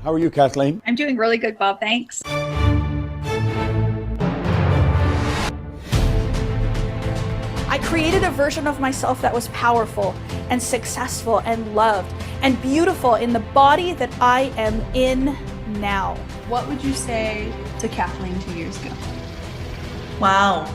How are you, Kathleen? I'm doing really good, Bob. Thanks. I created a version of myself that was powerful and successful and loved and beautiful in the body that I am in now. What would you say to Kathleen 2 years ago? Wow.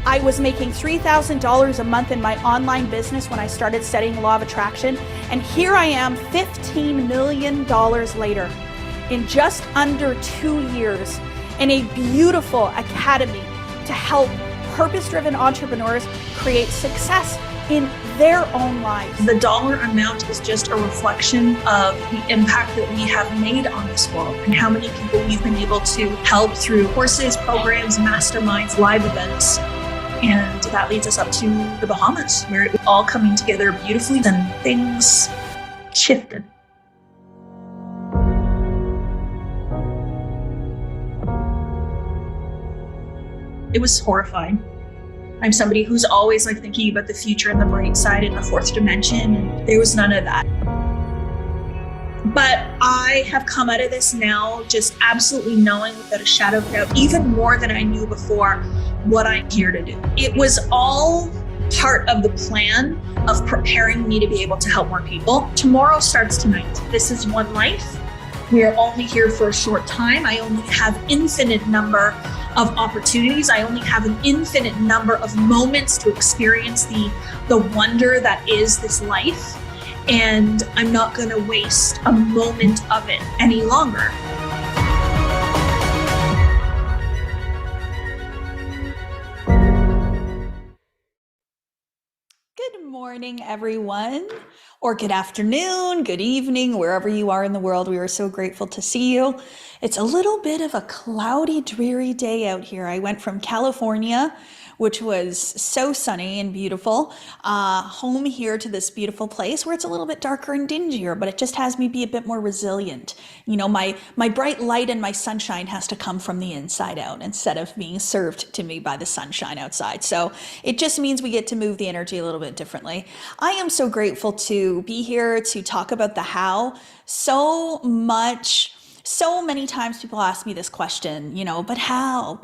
I was making $3,000 a month in my online business when I started studying law of attraction. And here I am $15 million later in just under 2 years in a beautiful academy to help purpose-driven entrepreneurs create success in their own lives. The dollar amount is just a reflection of the impact that we have made on this world and how many people we've been able to help through courses, programs, masterminds, live events. And that leads us up to the Bahamas, where it's all coming together beautifully and things shifted. It was horrifying. I'm somebody who's always thinking about the future and the bright side and the fourth dimension, and there was none of that. But I have come out of this now just absolutely knowing without a shadow of doubt, even more than I knew before, what I'm here to do. It was all part of the plan of preparing me to be able to help more people. Tomorrow starts tonight. This is one life. We are only here for a short time. I only have infinite number of opportunities. I only have an infinite number of moments to experience the wonder that is this life. And I'm not going to waste a moment of it any longer. Good morning, everyone, or good afternoon, good evening, wherever you are in the world. We are so grateful to see you. It's a little bit of a cloudy, dreary day out here. I went from California, which was so sunny and beautiful, home here to this beautiful place where it's a little bit darker and dingier, but it just has me be a bit more resilient. You know, my bright light and my sunshine has to come from the inside out instead of being served to me by the sunshine outside. So it just means we get to move the energy a little bit differently. I am so grateful to be here to talk about the how. So many times people ask me this question, but how?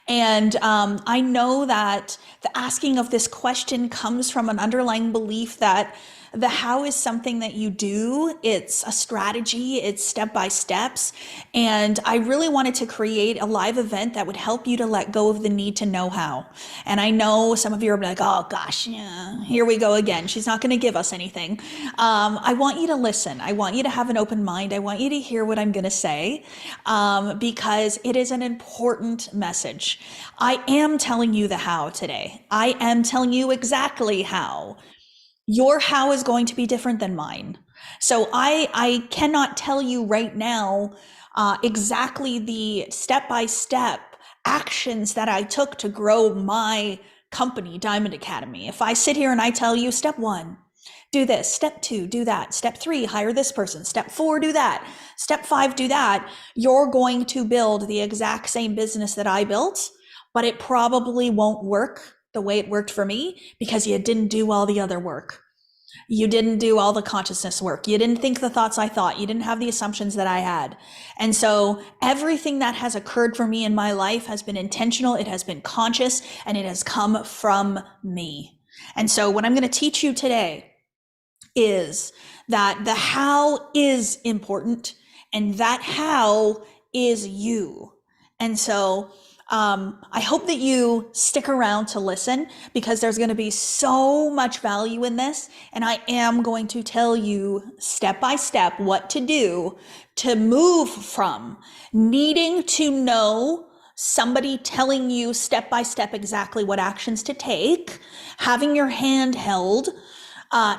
And I know that the asking of this question comes from an underlying belief that the how is something that you do. It's a strategy, it's step by steps. And I really wanted to create a live event that would help you to let go of the need to know how. And I know some of you are like, oh gosh, yeah, here we go again. She's not going to give us anything. I want you to listen. I want you to have an open mind. I want you to hear what I'm going to say because it is an important message. I am telling you the how today. I am telling you exactly how. Your how is going to be different than mine. So I cannot tell you right now exactly the step-by-step actions that I took to grow my company, Diamond Academy. If I sit here and I tell you step 1, do this, step 2, do that, step 3, hire this person, step 4, do that, step 5, do that, you're going to build the exact same business that I built, but it probably won't work the way it worked for me because you didn't do all the other work. You didn't do all the consciousness work. You didn't think the thoughts I thought. You didn't have the assumptions that I had. And so everything that has occurred for me in my life has been intentional. It has been conscious and it has come from me. And so what I'm going to teach you today is that the how is important and that how is you. And so I hope that you stick around to listen because there's going to be so much value in this. And I am going to tell you step by step what to do to move from needing to know somebody telling you step by step exactly what actions to take, having your hand held,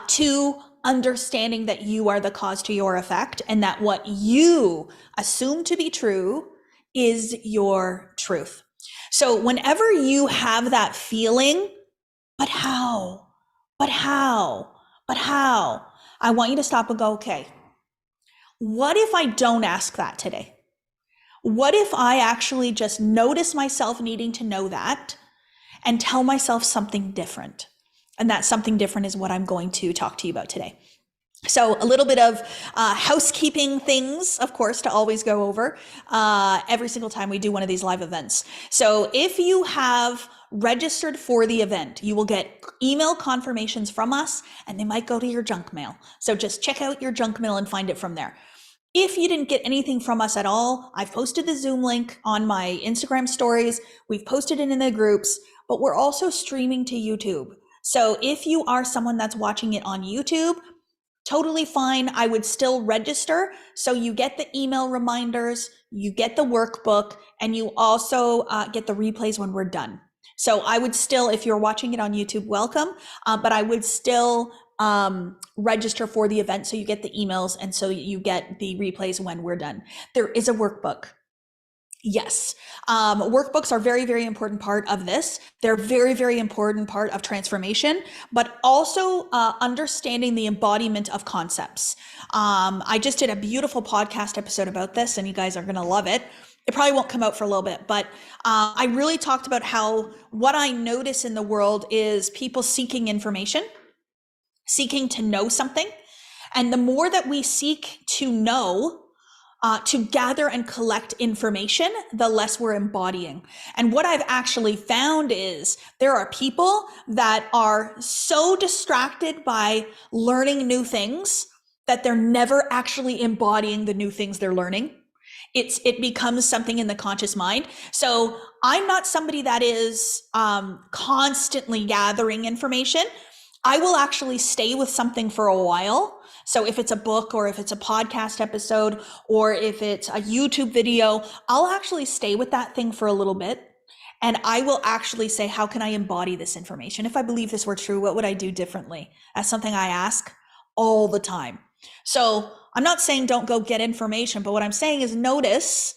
to understanding that you are the cause to your effect and that what you assume to be true is your truth. So whenever you have that feeling, but how, I want you to stop and go, okay, what if I don't ask that today? What if I actually just notice myself needing to know that and tell myself something different? And that something different is what I'm going to talk to you about today. So a little bit of housekeeping things, of course, to always go over every single time we do one of these live events. So if you have registered for the event, you will get email confirmations from us, and they might go to your junk mail. So just check out your junk mail and find it from there. If you didn't get anything from us at all, I've posted the Zoom link on my Instagram stories. We've posted it in the groups, but we're also streaming to YouTube. So if you are someone that's watching it on YouTube, totally fine. I would still register. So you get the email reminders, you get the workbook, and you also get the replays when we're done. So I would still, if you're watching it on YouTube, welcome, but I would still register for the event so you get the emails and so you get the replays when we're done. There is a workbook. Yes. Workbooks are very, very important part of this. They're very, very important part of transformation, but also understanding the embodiment of concepts. I just did a beautiful podcast episode about this, and you guys are going to love it. It probably won't come out for a little bit, but I really talked about how what I notice in the world is people seeking information, seeking to know something. And the more that we seek to know, to gather and collect information, the less we're embodying. And what I've actually found is there are people that are so distracted by learning new things that they're never actually embodying the new things they're learning. It becomes something in the conscious mind. So I'm not somebody that is constantly gathering information. I will actually stay with something for a while. So if it's a book or if it's a podcast episode or if it's a YouTube video, I'll actually stay with that thing for a little bit. And I will actually say, how can I embody this information? If I believe this were true, what would I do differently? That's something I ask all the time. So I'm not saying don't go get information, but what I'm saying is notice,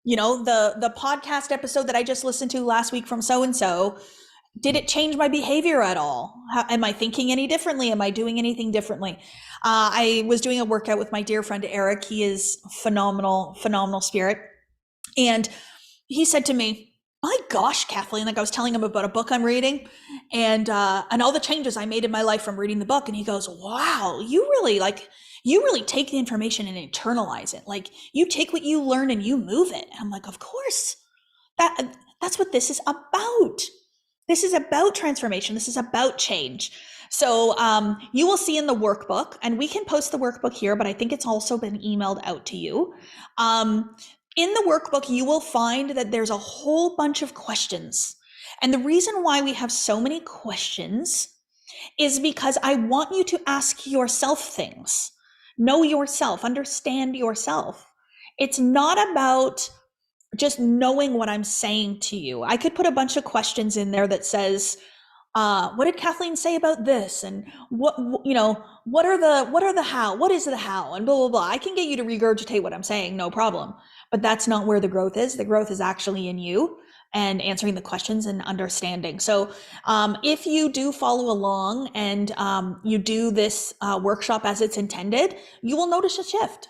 the podcast episode that I just listened to last week from so-and-so, did it change my behavior at all? Am I thinking any differently? Am I doing anything differently? I was doing a workout with my dear friend, Eric. He is phenomenal, phenomenal spirit. And he said to me, my gosh, Kathleen, like I was telling him about a book I'm reading and all the changes I made in my life from reading the book. And he goes, wow, you really take the information and internalize it. Like you take what you learn and you move it. And I'm like, of course, that's what this is about. This is about transformation. This is about change. So you will see in the workbook, and we can post the workbook here, but I think it's also been emailed out to you. In the workbook, you will find that there's a whole bunch of questions. And the reason why we have so many questions is because I want you to ask yourself things. Know yourself, understand yourself. It's not about just knowing what I'm saying to you. I could put a bunch of questions in there that says, what did Kathleen say about this? And what are the how? What is the how? And blah, blah, blah. I can get you to regurgitate what I'm saying, no problem. But that's not where the growth is. The growth is actually in you and answering the questions and understanding. So if you do follow along and you do this workshop as it's intended, you will notice a shift.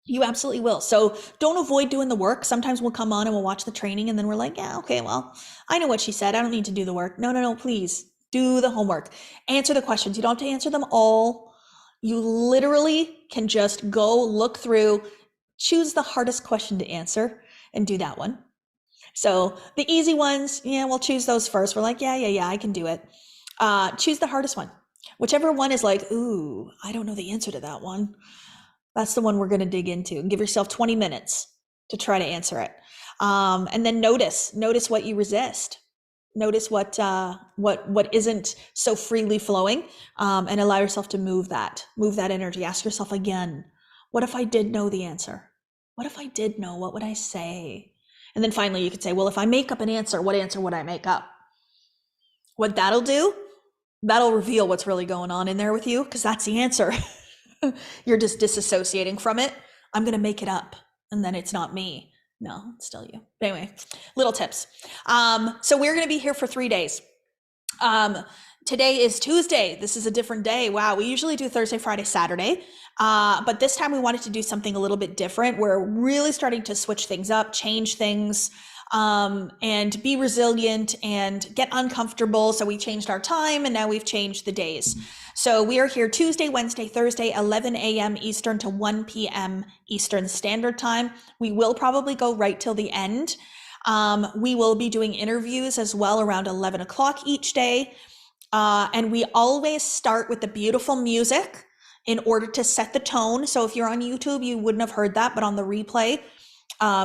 You absolutely will. So don't avoid doing the work. Sometimes we'll come on and we'll watch the training and then we're like, yeah, okay, well, I know what she said. I don't need to do the work. No, please do the homework. Answer the questions. You don't have to answer them all. You literally can just go look through, choose the hardest question to answer and do that one. So the easy ones, we'll choose those first. We're like, yeah, I can do it. Choose the hardest one. Whichever one is like, ooh, I don't know the answer to that one. That's the one we're going to dig into, and give yourself 20 minutes to try to answer it. And then notice what you resist. Notice what isn't so freely flowing, and allow yourself to move that energy. Ask yourself again, what if I did know the answer? What if I did know, what would I say? And then finally you could say, well, if I make up an answer, what answer would I make up? What that'll do, that'll reveal what's really going on in there with you, because that's the answer. You're just disassociating from it. I'm going to make it up, and then it's not me. No, it's still you. Anyway, little tips. So we're going to be here for 3 days. Today is Tuesday. This is a different day. Wow. We usually do Thursday, Friday, Saturday. But this time we wanted to do something a little bit different. We're really starting to switch things up, change things. and be resilient and get uncomfortable. So we changed our time and now we've changed the days. So we are here Tuesday, Wednesday, Thursday, 11 a.m. Eastern to 1 p.m. Eastern Standard Time. We will probably go right till the end. We will be doing interviews as well around 11 o'clock each day. And we always start with the beautiful music in order to set the tone. So if you're on YouTube, you wouldn't have heard that, but on the replay,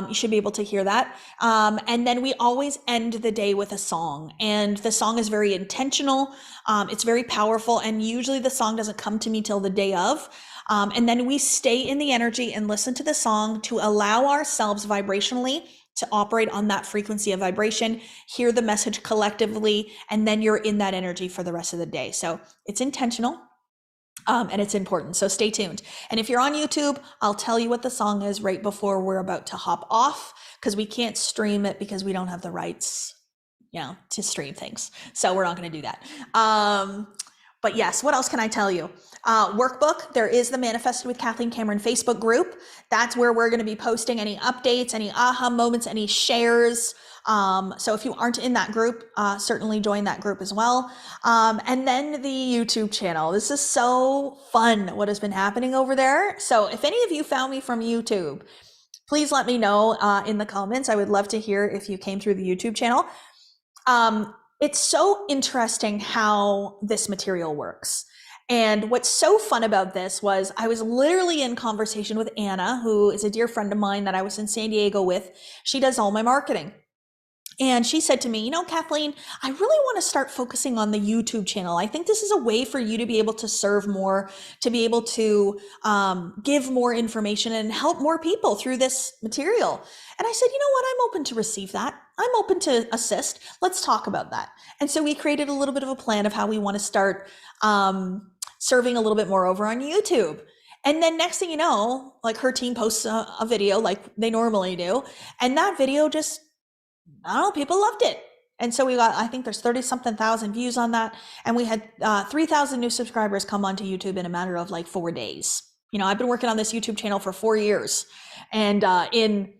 you should be able to hear that. And then we always end the day with a song, and the song is very intentional. It's very powerful. And usually the song doesn't come to me till the day of. And then we stay in the energy and listen to the song to allow ourselves vibrationally to operate on that frequency of vibration, hear the message collectively, and then you're in that energy for the rest of the day. So it's intentional. And it's important. So stay tuned. And if you're on YouTube, I'll tell you what the song is right before we're about to hop off, because we can't stream it because we don't have the rights, to stream things. So we're not going to do that. But yes, what else can I tell you? Workbook, there is the Manifested with Kathleen Cameron Facebook group. That's where we're going to be posting any updates, any aha moments, any shares. So if you aren't in that group, certainly join that group as well. And then the YouTube channel. This is so fun what has been happening over there. So if any of you found me from YouTube, please let me know in the comments. I would love to hear if you came through the YouTube channel. It's so interesting how this material works. And what's so fun about this was I was literally in conversation with Anna, who is a dear friend of mine that I was in San Diego with. She does all my marketing. And she said to me, Kathleen, I really want to start focusing on the YouTube channel. I think this is a way for you to be able to serve more, to be able to give more information and help more people through this material. And I said, you know what? I'm open to receive that. I'm open to assist. Let's talk about that. And so we created a little bit of a plan of how we want to start serving a little bit more over on YouTube. And then next thing you know, like her team posts a video like they normally do. And that video just, I don't know, people loved it. And so we got, I think there's 30 something thousand views on that. And we had 3,000 new subscribers come onto YouTube in a matter of like 4 days. I've been working on this YouTube channel for 4 years. And in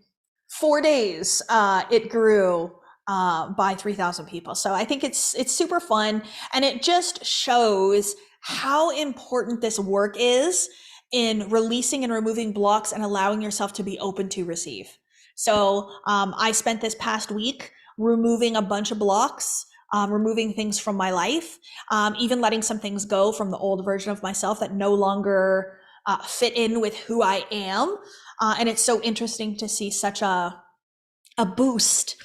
4 days, it grew by 3,000 people. So I think it's super fun. And it just shows how important this work is in releasing and removing blocks and allowing yourself to be open to receive. So I spent this past week removing a bunch of blocks, removing things from my life, even letting some things go from the old version of myself that no longer fit in with who I am. And it's so interesting to see such a boost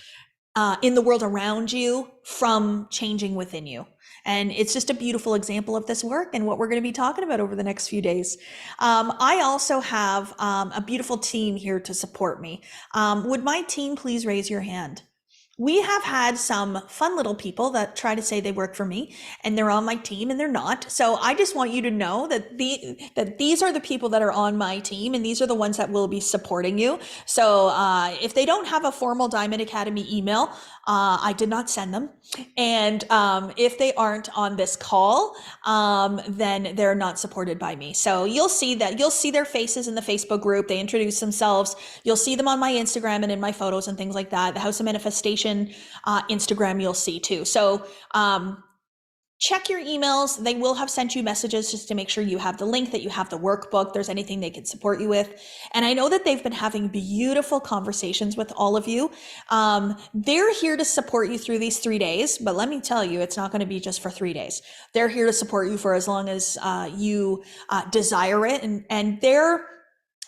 in the world around you from changing within you. And it's just a beautiful example of this work and what we're going to be talking about over the next few days. I also have a beautiful team here to support me. Would my team please raise your hand? We have had some fun little people that try to say they work for me and they're on my team and they're not. So I just want you to know that these are the people that are on my team and these are the ones that will be supporting you. So if they don't have a formal Diamond Academy email, I did not send them. And if they aren't on this call, then they're not supported by me. So you'll see their faces in the Facebook group. They introduce themselves. You'll see them on my Instagram and in my photos and things like that. The House of Manifestation Instagram you'll see too. So check your emails. They will have sent you messages just to make sure you have the link, that you have the workbook, there's anything they can support you with. And I know that they've been having beautiful conversations with all of you. They're here to support you through these 3 days, but let me tell you, it's not going to be just for 3 days. They're here to support you for as long as you desire it, and their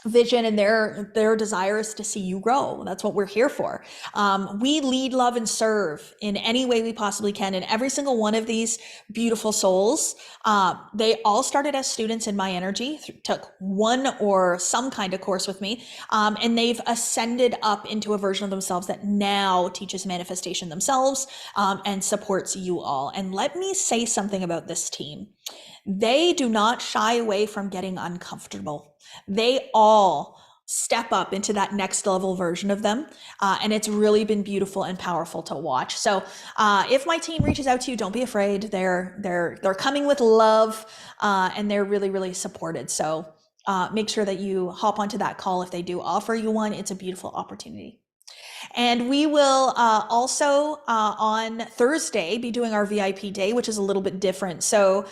vision and their desire is to see you grow. That's what we're here for. We lead, love, and serve in any way we possibly can. And every single one of these beautiful souls, they all started as students in my energy, took one or some kind of course with me, and they've ascended up into a version of themselves that now teaches manifestation themselves and supports you all. And let me say something about this team. They do not shy away from getting uncomfortable. They all step up into that next level version of them. And it's really been beautiful and powerful to watch. So if my team reaches out to you, don't be afraid. They're coming with love and they're really, really supported. So make sure that you hop onto that call if they do offer you one. It's a beautiful opportunity. And we will also on Thursday be doing our VIP day, which is a little bit different. So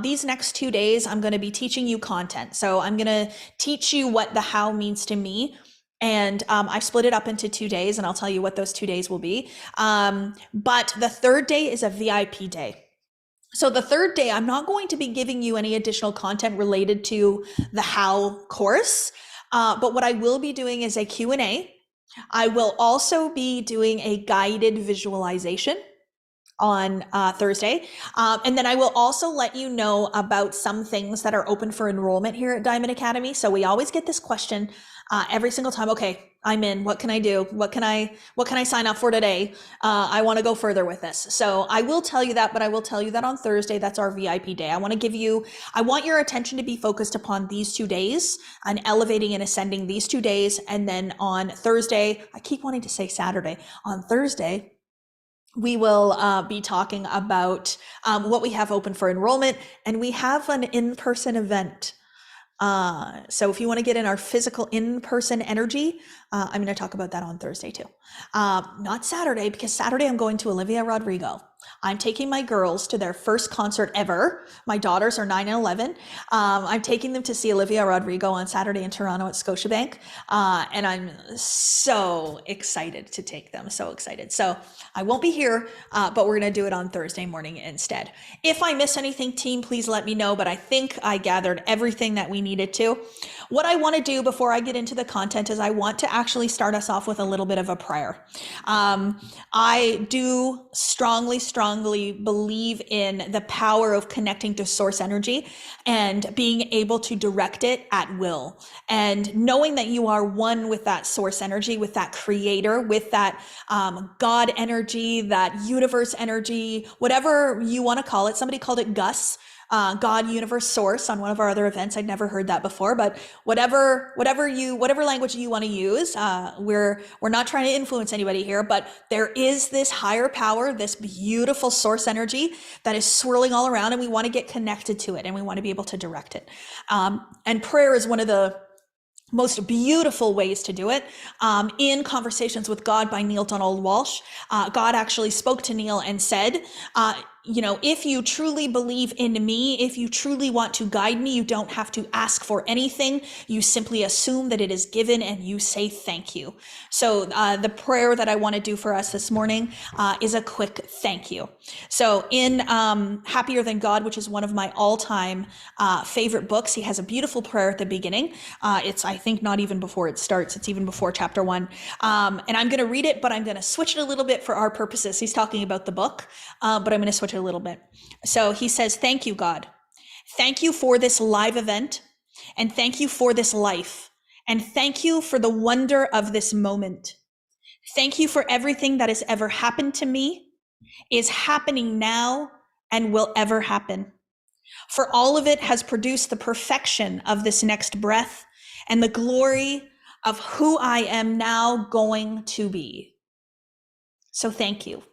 these next 2 days, I'm going to be teaching you content. So I'm going to teach you what the how means to me. And I've split it up into 2 days, and I'll tell you what those 2 days will be. But the third day is a VIP day. So the third day, I'm not going to be giving you any additional content related to the how course. But what I will be doing is a Q&A. I will also be doing a guided visualization on Thursday. And then I will also let you know about some things that are open for enrollment here at Diamond Academy. So we always get this question every single time. Okay, I'm in. What can I do? What can I sign up for today? I want to go further with this. So I will tell you that, but I will tell you that on Thursday, that's our VIP day. I want your attention to be focused upon these 2 days and elevating and ascending these 2 days. And then on Thursday, I keep wanting to say Saturday, on Thursday, we will be talking about what we have open for enrollment, and we have an in-person event. So if you want to get in our physical in-person energy, I'm going to talk about that on Thursday too. Not Saturday, because Saturday I'm going to Olivia Rodrigo. I'm taking my girls to their first concert ever. My daughters are 9 and 11. I'm taking them to see Olivia Rodrigo on Saturday in Toronto at Scotiabank. And I'm so excited to take them, so excited. So I won't be here, but we're going to do it on Thursday morning instead. If I miss anything, team, please let me know, but I think I gathered everything that we needed to. What I want to do before I get into the content is I want to actually start us off with a little bit of a prayer. I do strongly believe in the power of connecting to source energy and being able to direct it at will, and knowing that you are one with that source energy, with that creator, with that God energy, that universe energy, whatever you want to call it. Somebody called it Gus. God, universe, source on one of our other events. I'd never heard that before, but whatever language you want to use, we're not trying to influence anybody here, but there is this higher power, this beautiful source energy that is swirling all around, and we want to get connected to it, and we want to be able to direct it. And prayer is one of the most beautiful ways to do it. In Conversations with God by Neale Donald Walsch, God actually spoke to Neale and said, if you truly believe in me, if you truly want to guide me, you don't have to ask for anything. You simply assume that it is given and you say thank you. So the prayer that I want to do for us this morning is a quick thank you. So in Happier Than God, which is one of my all-time favorite books, he has a beautiful prayer at the beginning. It's, I think, not even before it starts. It's even before chapter 1. And I'm going to read it, but I'm going to switch it a little bit for our purposes. He's talking about the book, but I'm going to switch it a little bit. So he says, "Thank you, God. Thank you for this live event, and thank you for this life, and thank you for the wonder of this moment. Thank you for everything that has ever happened to me, is happening now, and will ever happen. For all of it has produced the perfection of this next breath and the glory of who I am now going to be. So thank you.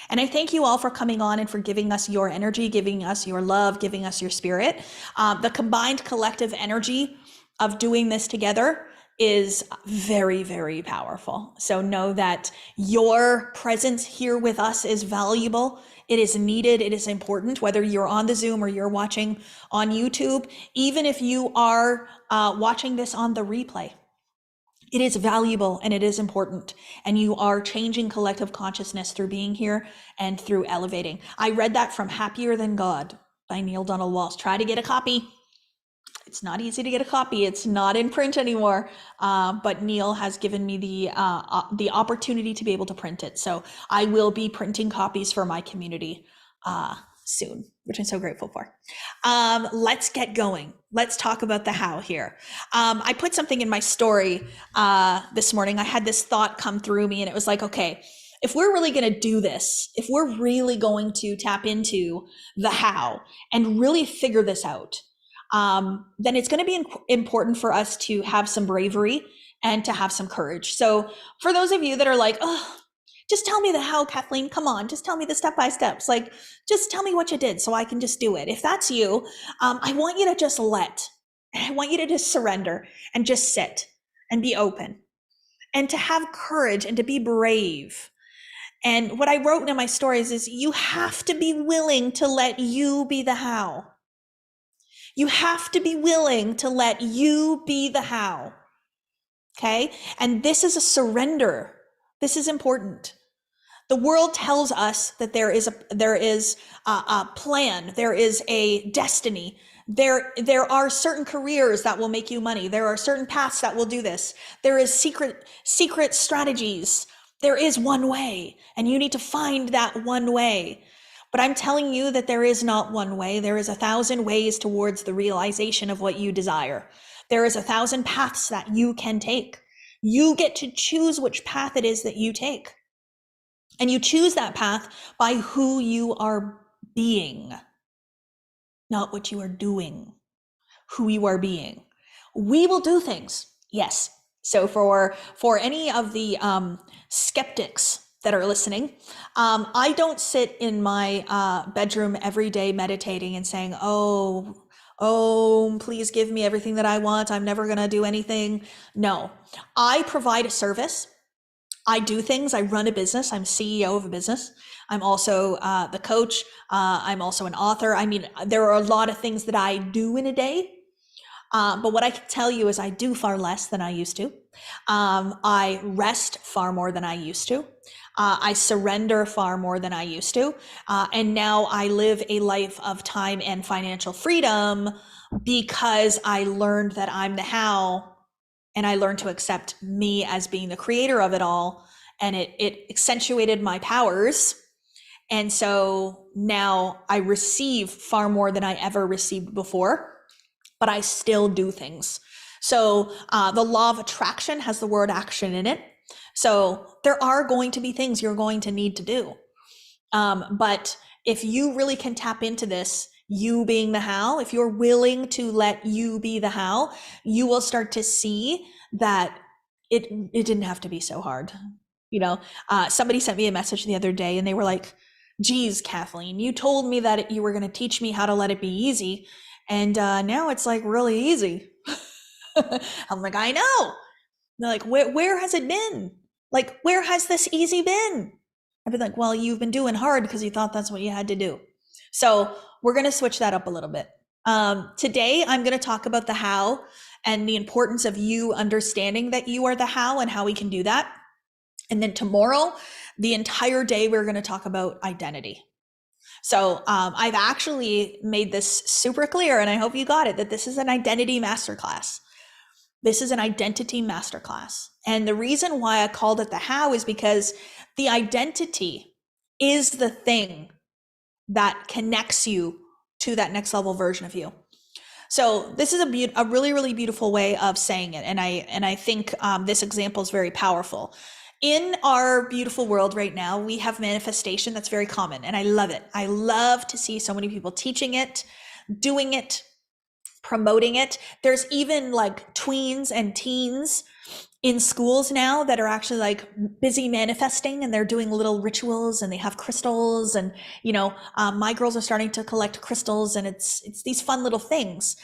And I thank you all for coming on and for giving us your energy, giving us your love, giving us your spirit. The combined collective energy of doing this together is very, very powerful. So know that your presence here with us is valuable. It is needed. It is important, whether you're on the Zoom or you're watching on YouTube, even if you are watching this on the replay. It is valuable and it is important, and you are changing collective consciousness through being here and through elevating. I read that from Happier Than God by Neale Donald Walsch. Try to get a copy. It's not easy to get a copy. It's not in print anymore, but Neale has given me the opportunity to be able to print it. So I will be printing copies for my community soon, which I'm so grateful for. Let's get going. Let's talk about the how here. I put something in my story this morning. I had this thought come through me, and it was like, okay, if we're really going to do this, if we're really going to tap into the how and really figure this out, then it's going to be important for us to have some bravery and to have some courage. So for those of you that are like, oh, just tell me the how, Kathleen, come on, just tell me the step-by-steps. Like, just tell me what you did so I can just do it. If that's you, I want you to just I want you to just surrender and just sit and be open. and to have courage and to be brave. And what I wrote in my stories is you have to be willing to let you be the how. You have to be willing to let you be the how. Okay? And this is a surrender. This is important. The world tells us that there is a plan, there is a destiny. There are certain careers that will make you money. There are certain paths that will do this. There is secret strategies. There is one way, and you need to find that one way. But I'm telling you that there is not one way. There is 1,000 ways towards the realization of what you desire. There is 1,000 paths that you can take. You get to choose which path it is that you take. And you choose that path by who you are being, not what you are doing, who you are being. We will do things, yes. So for any of the skeptics that are listening, I don't sit in my bedroom every day meditating and saying, oh, please give me everything that I want. I'm never going to do anything. No, I provide a service. I do things. I run a business. I'm CEO of a business. I'm also the coach. I'm also an author. I mean, there are a lot of things that I do in a day. But what I can tell you is I do far less than I used to. I rest far more than I used to. I surrender far more than I used to. And now I live a life of time and financial freedom because I learned that I'm the how. And I learned to accept me as being the creator of it all. And it accentuated my powers. And so now I receive far more than I ever received before, but I still do things. So the law of attraction has the word action in it. So there are going to be things you're going to need to do. But if you really can tap into this, you being the how, if you're willing to let you be the how, you will start to see that it didn't have to be so hard. You know, somebody sent me a message the other day and they were like, geez, Kathleen, you told me that you were going to teach me how to let it be easy. And now it's like really easy. I'm like, I know. They're like, where has it been? Like, where has this easy been? I've been like, well, you've been doing hard because you thought that's what you had to do. So we're going to switch that up a little bit. Today, I'm going to talk about the how and the importance of you understanding that you are the how and how we can do that. And then tomorrow, the entire day, we're going to talk about identity. So I've actually made this super clear, and I hope you got it, that this is an identity masterclass. This is an identity masterclass. And the reason why I called it the how is because the identity is the thing that connects you to that next level version of you. So this is a really, really beautiful way of saying it. And I think this example is very powerful. In our beautiful world right now, we have manifestation that's very common, and I love it. I love to see so many people teaching it, doing it, promoting it. There's even like tweens and teens in schools now that are actually like busy manifesting, and they're doing little rituals, and they have crystals, and my girls are starting to collect crystals, and it's these fun little things.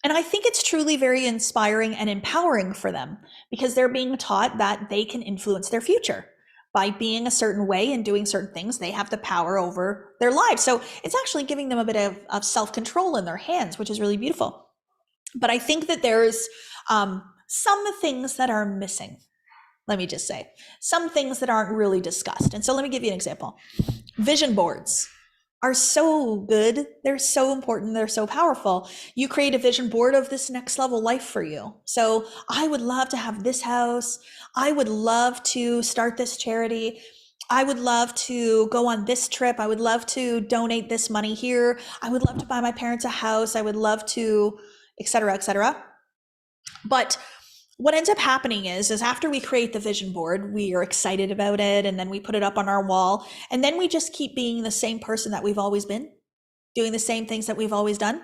And I think it's truly very inspiring and empowering for them because they're being taught that they can influence their future by being a certain way and doing certain things. They have the power over their lives. So it's actually giving them a bit of self-control in their hands, which is really beautiful. But I think that there's some things that are missing. Let me just say some things that aren't really discussed. And so let me give you an example. Vision boards are so good. They're so important. They're so powerful. You create a vision board of this next level life for you. So I would love to have this house. I would love to start this charity. I would love to go on this trip. I would love to donate this money here. I would love to buy my parents a house. I would love to, et cetera, et cetera. But what ends up happening is after we create the vision board, we are excited about it, and then we put it up on our wall, and then we just keep being the same person that we've always been, doing the same things that we've always done.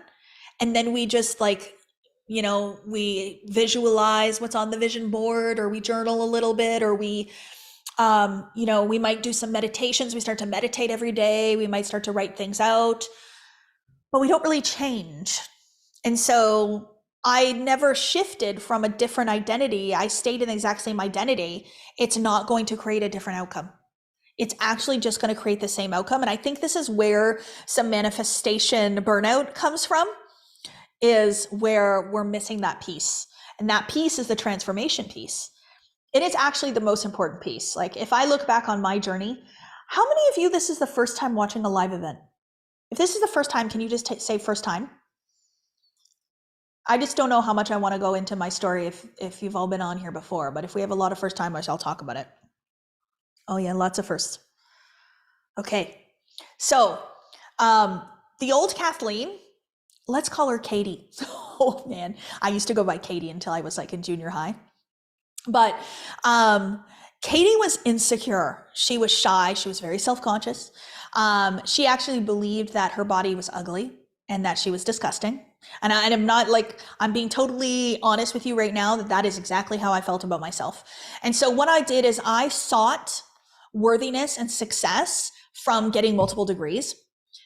And then we just we visualize what's on the vision board, or we journal a little bit, or we might do some meditations. We start to meditate every day. We might start to write things out, but we don't really change. And so I never shifted from a different identity. I stayed in the exact same identity. It's not going to create a different outcome. It's actually just going to create the same outcome. And I think this is where some manifestation burnout comes from, is where we're missing that piece. And that piece is the transformation piece. And it's actually the most important piece. Like, if I look back on my journey, how many of you, this is the first time watching a live event? If this is the first time, can you just say first time? I just don't know how much I want to go into my story if you've all been on here before, but if we have a lot of first timers, I'll talk about it. Oh yeah, lots of firsts. Okay, so the old Kathleen, let's call her Katie. Oh man, I used to go by Katie until I was like in junior high. But Katie was insecure. She was shy. She was very self-conscious. She actually believed that her body was ugly and that she was disgusting. And I'm not like, I'm being totally honest with you right now, that is exactly how I felt about myself. And so what I did is I sought worthiness and success from getting multiple degrees.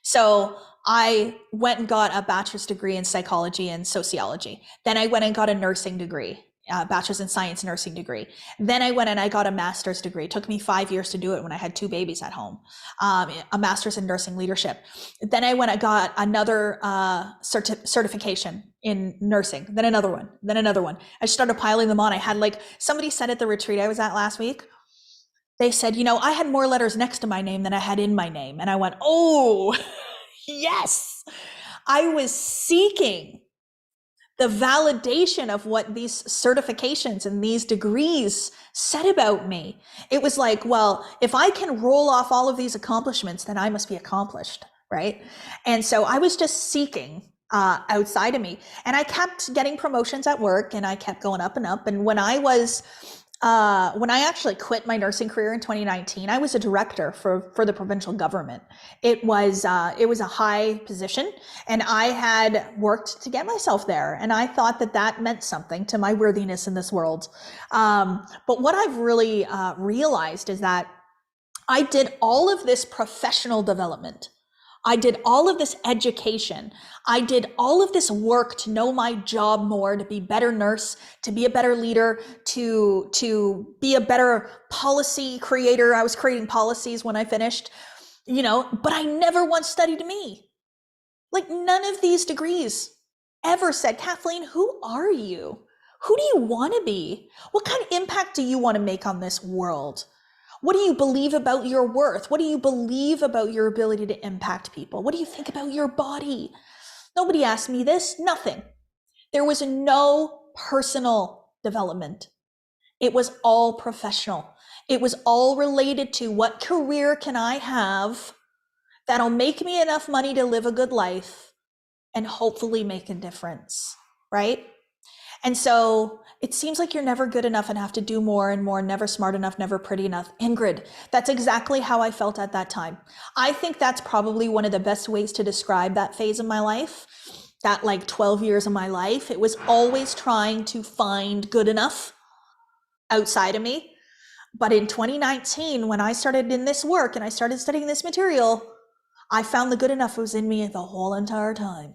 So I went and got a bachelor's degree in psychology and sociology. Then I went and got a nursing degree, bachelor's in science nursing degree. Then I went and I got a master's degree. It took me 5 years to do it when I had 2 babies at home, a master's in nursing leadership. Then I went and got another certification in nursing, then another one, then another one. I started piling them on. I had, like, somebody said at the retreat I was at last week, they said, you know, I had more letters next to my name than I had in my name. And I went, oh, yes. I was seeking the validation of what these certifications and these degrees said about me. It was like, well, if I can roll off all of these accomplishments, then I must be accomplished, right? And so I was just seeking outside of me. And I kept getting promotions at work, and I kept going up and up. And when I actually quit my nursing career in 2019, I was a director for the provincial government. It was a high position, and I had worked to get myself there. And I thought that meant something to my worthiness in this world. But what I've really realized is that I did all of this professional development. I did all of this education. I did all of this work to know my job more, to be a better nurse, to be a better leader, to be a better policy creator. I was creating policies when I finished, you know, but I never once studied me. Like, none of these degrees ever said, Kathleen, who are you? Who do you want to be? What kind of impact do you want to make on this world? What do you believe about your worth? What do you believe about your ability to impact people? What do you think about your body? Nobody asked me this, nothing. There was no personal development. It was all professional. It was all related to, what career can I have that'll make me enough money to live a good life and hopefully make a difference, right? And so it seems like you're never good enough and have to do more and more, never smart enough, never pretty enough. Ingrid, that's exactly how I felt at that time. I think that's probably one of the best ways to describe that phase of my life, that like 12 years of my life. It was always trying to find good enough outside of me. But in 2019, when I started in this work and I started studying this material, I found the good enough was in me the whole entire time.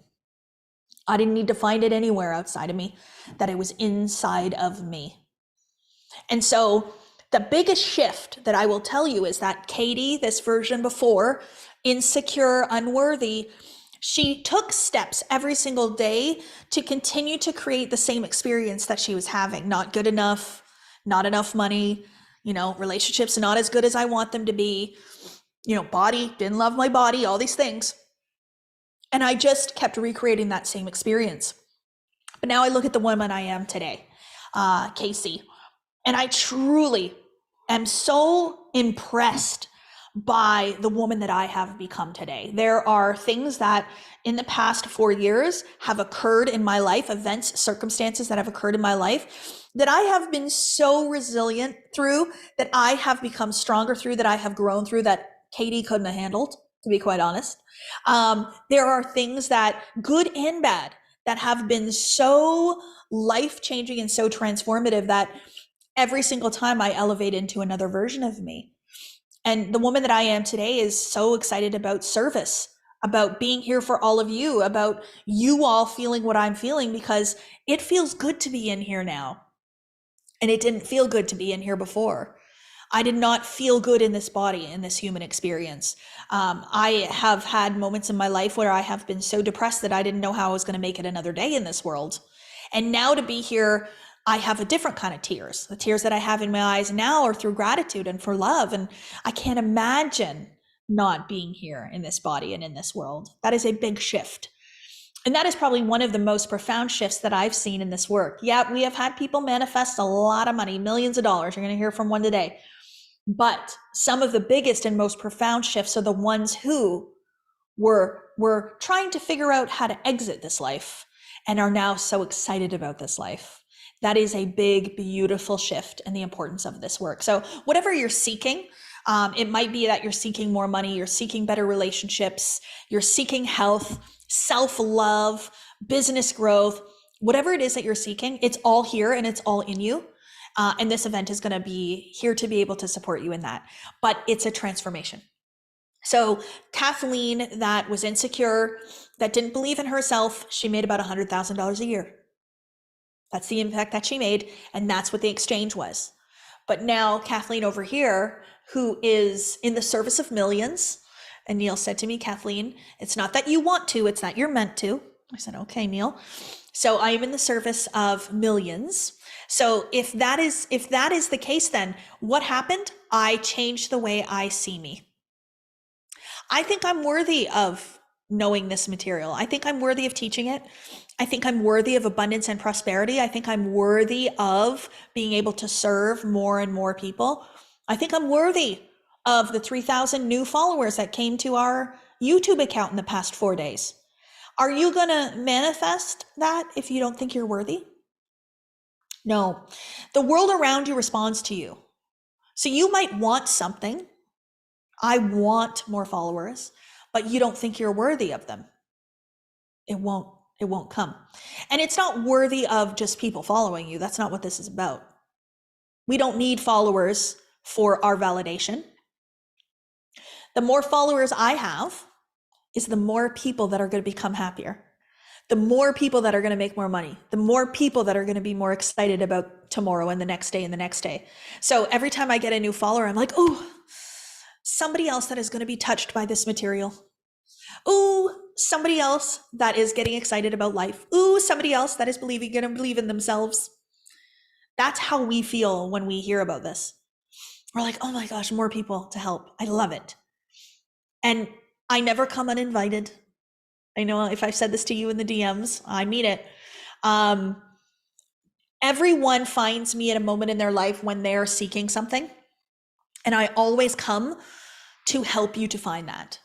I didn't need to find it anywhere outside of me, that it was inside of me. And so the biggest shift that I will tell you is that Katie, this version before, insecure, unworthy, she took steps every single day to continue to create the same experience that she was having. Not good enough, not enough money, you know, relationships not as good as I want them to be, you know, body, didn't love my body, all these things. And I just kept recreating that same experience. But now I look at the woman I am today, Casey, and I truly am so impressed by the woman that I have become today. There are things that in the past 4 years have occurred in my life, events, circumstances that have occurred in my life that I have been so resilient through, that I have become stronger through, that I have grown through, that Katie couldn't have handled, to be quite honest. There are things that, good and bad, that have been so life-changing and so transformative that every single time I elevate into another version of me. And the woman that I am today is so excited about service. about being here for all of you, about you all feeling what I'm feeling, because it feels good to be in here now. And it didn't feel good to be in here before. I did not feel good in this body, in this human experience. I have had moments in my life where I have been so depressed that I didn't know how I was going to make it another day in this world. And now to be here, I have a different kind of tears. The tears that I have in my eyes now are through gratitude and for love. And I can't imagine not being here in this body and in this world. That is a big shift. And that is probably one of the most profound shifts that I've seen in this work. Yeah, we have had people manifest a lot of money, millions of dollars. You're going to hear from one today. But some of the biggest and most profound shifts are the ones who were trying to figure out how to exit this life and are now so excited about this life. That is a big, beautiful shift in the importance of this work. So whatever you're seeking, it might be that you're seeking more money, you're seeking better relationships, you're seeking health, self-love, business growth, whatever it is that you're seeking, it's all here and it's all in you. And this event is going to be here to be able to support you in that. But it's a transformation. So Kathleen, that was insecure, that didn't believe in herself, she made about $100,000 a year. That's the impact that she made. And that's what the exchange was. But now Kathleen over here, who is in the service of millions, and Neil said to me, Kathleen, it's not that you want to, it's that you're meant to. I said, okay, Neil. So I am in the service of millions. So if that is the case, then what happened? I changed the way I see me. I think I'm worthy of knowing this material. I think I'm worthy of teaching it. I think I'm worthy of abundance and prosperity. I think I'm worthy of being able to serve more and more people. I think I'm worthy of the 3,000 new followers that came to our YouTube account in the past 4 days. Are you going to manifest that if you don't think you're worthy? No. The world around you responds to you. So you might want something. I want more followers, but you don't think you're worthy of them. It won't come. And it's not worthy of just people following you. That's not what this is about. We don't need followers for our validation. The more followers I have is the more people that are going to become happier. The more people that are going to make more money, the more people that are going to be more excited about tomorrow and the next day and the next day. So every time I get a new follower, I'm like, oh, somebody else that is going to be touched by this material. Ooh, somebody else that is getting excited about life. Ooh, somebody else that is going to believe in themselves. That's how we feel when we hear about this. We're like, oh my gosh, more people to help. I love it. And I never come uninvited. I know if I've said this to you in the DMs, I mean it. Everyone finds me at a moment in their life when they're seeking something. And I always come to help you to find that.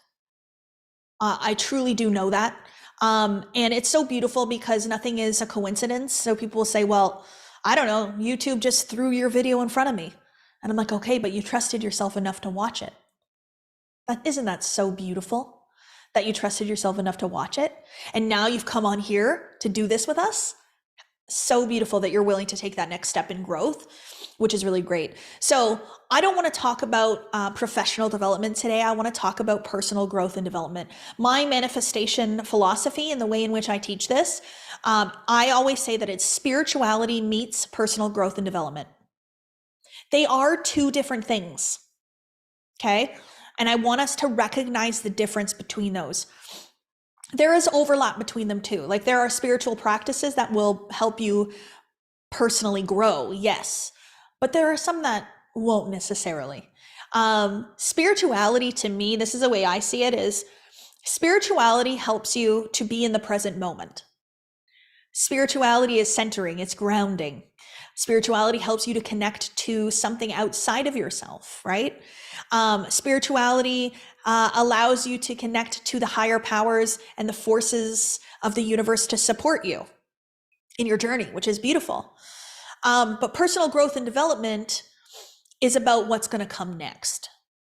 I truly do know that. And it's so beautiful because nothing is a coincidence. So people will say, well, I don't know, YouTube just threw your video in front of me. And I'm like, okay, but you trusted yourself enough to watch it. Isn't that so beautiful that you trusted yourself enough to watch it? And now you've come on here to do this with us. So beautiful that you're willing to take that next step in growth, which is really great. So I don't want to talk about professional development today. I want to talk about personal growth and development. My manifestation philosophy and the way in which I teach this, I always say that it's spirituality meets personal growth and development. They are two different things, okay? And I want us to recognize the difference between those. There is overlap between them too. Like there are spiritual practices that will help you personally grow, yes. But there are some that won't necessarily. Spirituality to me, this is the way I see it, is spirituality helps you to be in the present moment. Spirituality is centering, it's grounding. Spirituality helps you to connect to something outside of yourself, right? Spirituality allows you to connect to the higher powers and the forces of the universe to support you in your journey, which is beautiful. But personal growth and development is about what's going to come next.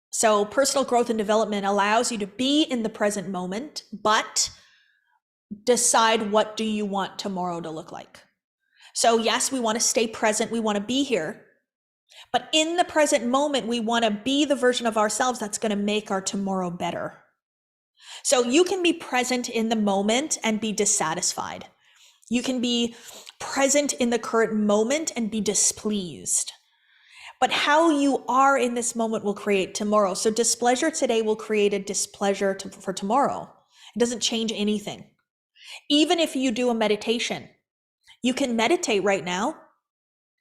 So personal growth and development allows you to be in the present moment, but decide what do you want tomorrow to look like. So yes, we want to stay present. We want to be here. But in the present moment, we want to be the version of ourselves that's going to make our tomorrow better. So you can be present in the moment and be dissatisfied. You can be present in the current moment and be displeased. But how you are in this moment will create tomorrow. So displeasure today will create a displeasure for tomorrow. It doesn't change anything. Even if you do a meditation, you can meditate right now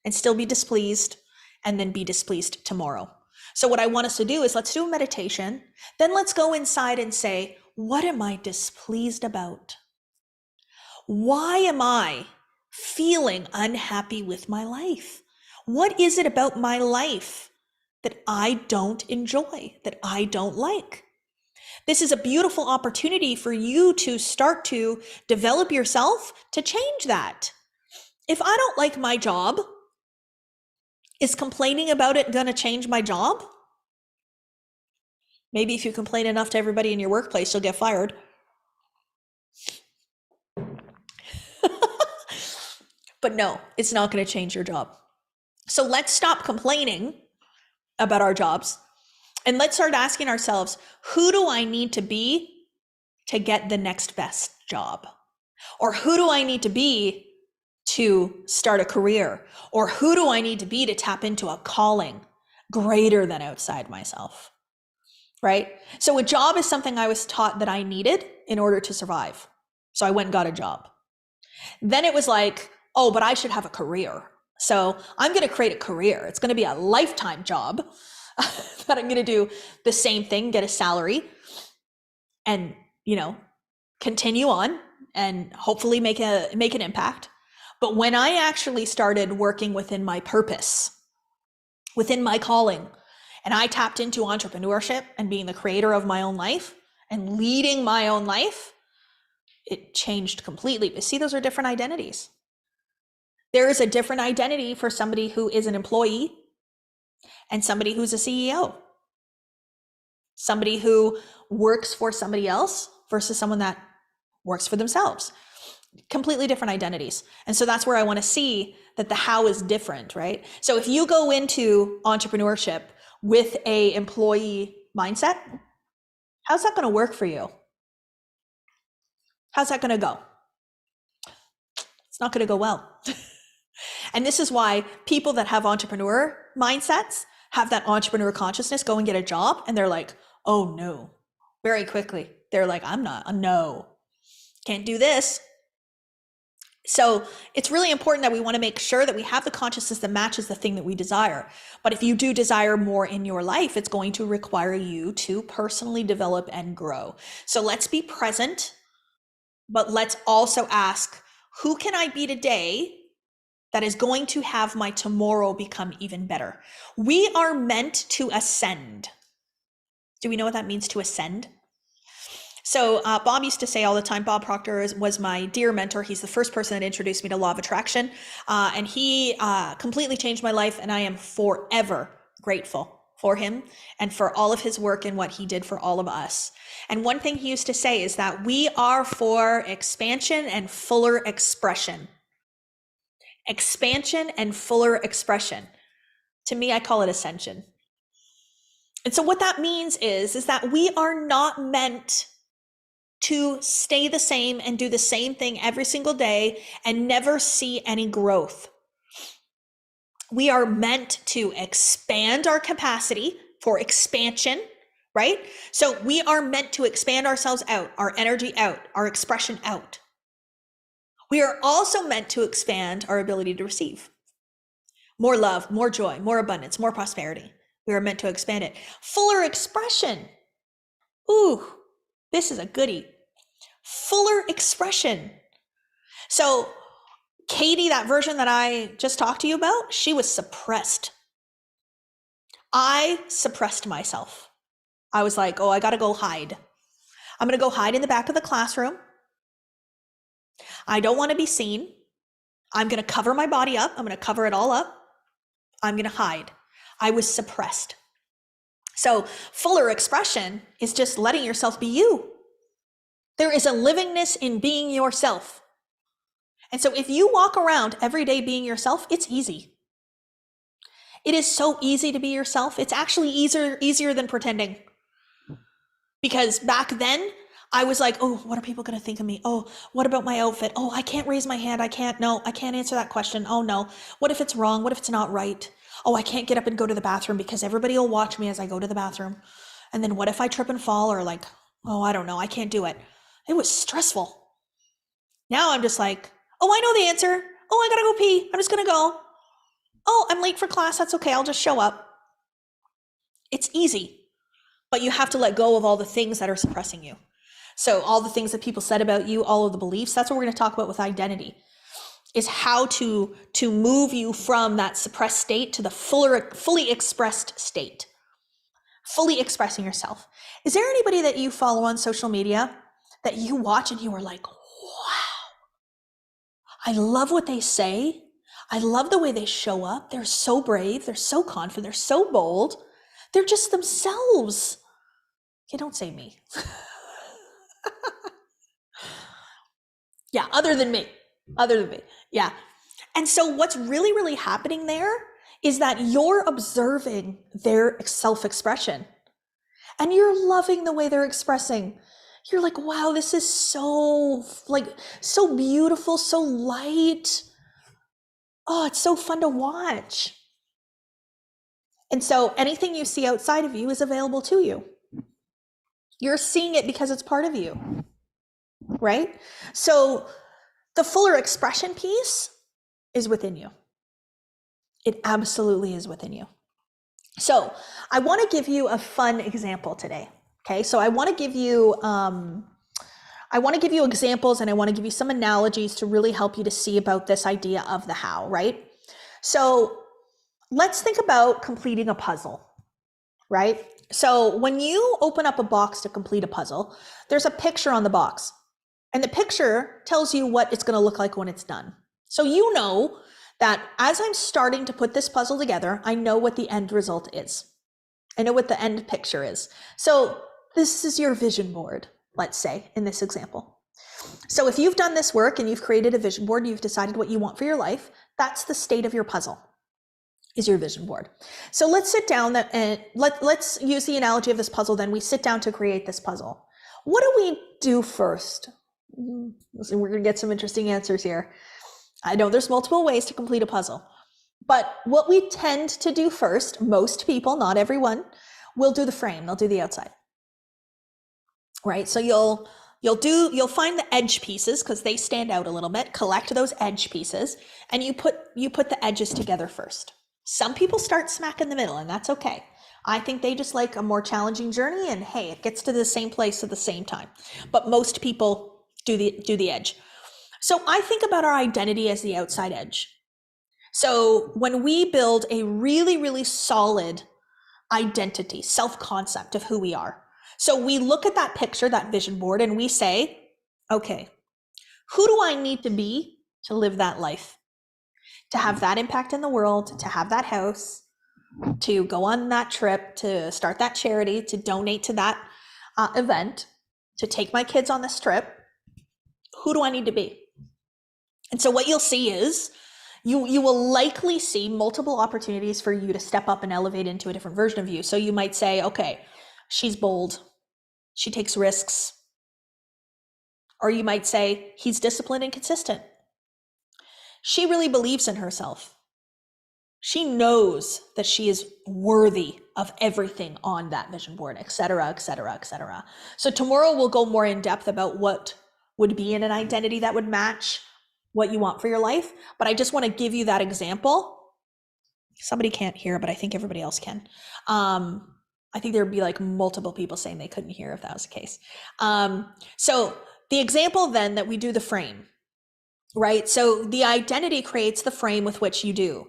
and still be displeased and then be displeased tomorrow. So what I want us to do is let's do a meditation. Then let's go inside and say, what am I displeased about? Why am I feeling unhappy with my life? What is it about my life that I don't enjoy, that I don't like? This is a beautiful opportunity for you to start to develop yourself to change that. If I don't like my job, is complaining about it going to change my job? Maybe if you complain enough to everybody in your workplace, you'll get fired. But no, it's not going to change your job. So let's stop complaining about our jobs and let's start asking ourselves, who do I need to be to get the next best job? Or who do I need to be to start a career? Or who do I need to be to tap into a calling greater than outside myself? Right? So a job is something I was taught that I needed in order to survive. So I went and got a job. Then it was like, oh, but I should have a career. So I'm going to create a career. It's going to be a lifetime job that I'm going to do the same thing, get a salary and, continue on and hopefully make an impact. But when I actually started working within my purpose, within my calling, and I tapped into entrepreneurship and being the creator of my own life and leading my own life, it changed completely. But see, those are different identities. There is a different identity for somebody who is an employee and somebody who's a CEO. Somebody who works for somebody else versus someone that works for themselves. Completely different identities. And so that's where I want to see that the how is different, right? So if you go into entrepreneurship with a employee mindset, how's that going to work for you? How's that going to go? It's not going to go well. And this is why people that have entrepreneur mindsets have that entrepreneur consciousness, go and get a job, and they're like, oh no, very quickly. They're like, no, can't do this. So it's really important that we want to make sure that we have the consciousness that matches the thing that we desire. But if you do desire more in your life, it's going to require you to personally develop and grow. So let's be present, but let's also ask, who can I be today that is going to have my tomorrow become even better? We are meant to ascend. Do we know what that means, to ascend? So Bob used to say all the time, Bob Proctor was my dear mentor. He's the first person that introduced me to law of attraction. And he completely changed my life. And I am forever grateful for him and for all of his work and what he did for all of us. And one thing he used to say is that we are for expansion and fuller expression. Expansion and fuller expression. To me, I call it ascension. And so what that means is that we are not meant to stay the same and do the same thing every single day and never see any growth. We are meant to expand our capacity for expansion, right? So we are meant to expand ourselves out, our energy out, our expression out. We are also meant to expand our ability to receive more love, more joy, more abundance, more prosperity. We are meant to expand it. Fuller expression. Ooh, this is a goodie. Fuller expression. So Katie, that version that I just talked to you about, she was suppressed. I suppressed myself. I was like, oh, I got to go hide. I'm going to go hide in the back of the classroom. I don't want to be seen. I'm going to cover my body up. I'm going to cover it all up. I'm going to hide. I was suppressed. So fuller expression is just letting yourself be you. There is a livingness in being yourself. And so if you walk around every day being yourself, it's easy. It is so easy to be yourself. It's actually easier than pretending. Because back then, I was like, oh, what are people going to think of me? Oh, what about my outfit? Oh, I can't raise my hand. I can't answer that question. Oh no. What if it's wrong? What if it's not right? Oh, I can't get up and go to the bathroom because everybody will watch me as I go to the bathroom. And then what if I trip and fall, or like, oh, I don't know. I can't do it. It was stressful. Now I'm just like, oh, I know the answer. Oh, I gotta go pee. I'm just gonna go. Oh, I'm late for class. That's okay. I'll just show up. It's easy, but you have to let go of all the things that are suppressing you. So all the things that people said about you, all of the beliefs, that's what we're going to talk about with identity, is how to move you from that suppressed state to the fully expressed state, fully expressing yourself. Is there anybody that you follow on social media that you watch and you are like, wow, I love what they say. I love the way they show up. They're so brave. They're so confident. They're so bold. They're just themselves. Okay, don't say me. Yeah, other than me. Yeah. And so what's really, really happening there is that you're observing their self-expression and you're loving the way they're expressing. You're like, wow, this is so beautiful, so light. Oh, it's so fun to watch. And so anything you see outside of you is available to you. You're seeing it because it's part of you, right? So the fuller expression piece is within you. It absolutely is within you. So I want to give you a fun example today. Okay, so I want to give you examples, and I want to give you some analogies to really help you to see about this idea of the how, right? So let's think about completing a puzzle, right? So when you open up a box to complete a puzzle, there's a picture on the box, and the picture tells you what it's going to look like when it's done. So you know that as I'm starting to put this puzzle together, I know what the end result is. I know what the end picture is. So this is your vision board, let's say, in this example. So if you've done this work and you've created a vision board, you've decided what you want for your life, that's the state of your puzzle, is your vision board. So let's sit down and let's use the analogy of this puzzle. Then we sit down to create this puzzle. What do we do first? Listen, we're going to get some interesting answers here. I know there's multiple ways to complete a puzzle, but what we tend to do first, most people, not everyone, will do the frame. They'll do the outside, right? So you'll find the edge pieces because they stand out a little bit. Collect those edge pieces, and you put the edges together first. Some people start smack in the middle, and that's okay. I think they just like a more challenging journey, and hey, it gets to the same place at the same time. But most people do the edge. So I think about our identity as the outside edge. So when we build a really, really solid identity, self-concept of who we are. So we look at that picture, that vision board, and we say, okay, who do I need to be to live that life? To have that impact in the world, to have that house, to go on that trip, to start that charity, to donate to that event, to take my kids on this trip. Who do I need to be? And so what you'll see is you will likely see multiple opportunities for you to step up and elevate into a different version of you. So you might say, okay, she's bold. She takes risks. Or you might say, he's disciplined and consistent. She really believes in herself. She knows that she is worthy of everything on that vision board, et cetera, et cetera, et cetera. So tomorrow we'll go more in depth about what would be in an identity that would match what you want for your life. But I just want to give you that example. Somebody can't hear, but I think everybody else can. I think there'd be like multiple people saying they couldn't hear if that was the case. So the example then that we do the frame, right? So the identity creates the frame with which you do.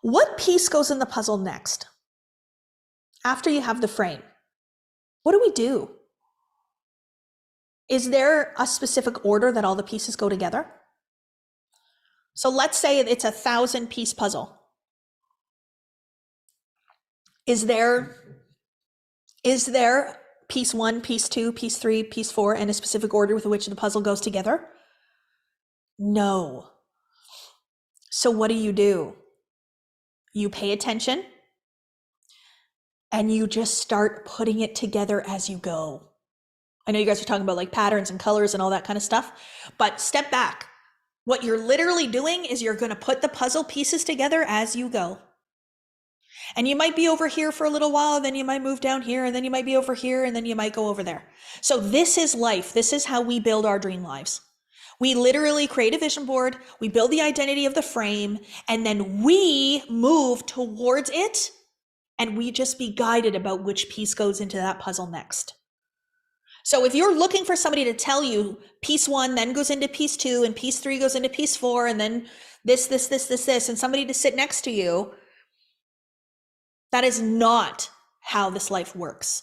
What piece goes in the puzzle next? After you have the frame, what do we do? Is there a specific order that all the pieces go together? So let's say it's 1,000-piece puzzle. Is there piece 1, piece 2, piece 3, piece 4, and a specific order with which the puzzle goes together? No. So what do? You pay attention and you just start putting it together as you go. I know you guys are talking about like patterns and colors and all that kind of stuff, but step back. What you're literally doing is you're going to put the puzzle pieces together as you go. And you might be over here for a little while, then you might move down here, and then you might be over here, and then you might go over there. So this is life. This is how we build our dream lives. We literally create a vision board, we build the identity of the frame, and then we move towards it, and we just be guided about which piece goes into that puzzle next. So if you're looking for somebody to tell you piece 1 then goes into piece 2, and piece 3 goes into piece 4, and then this, and somebody to sit next to you, that is not how this life works.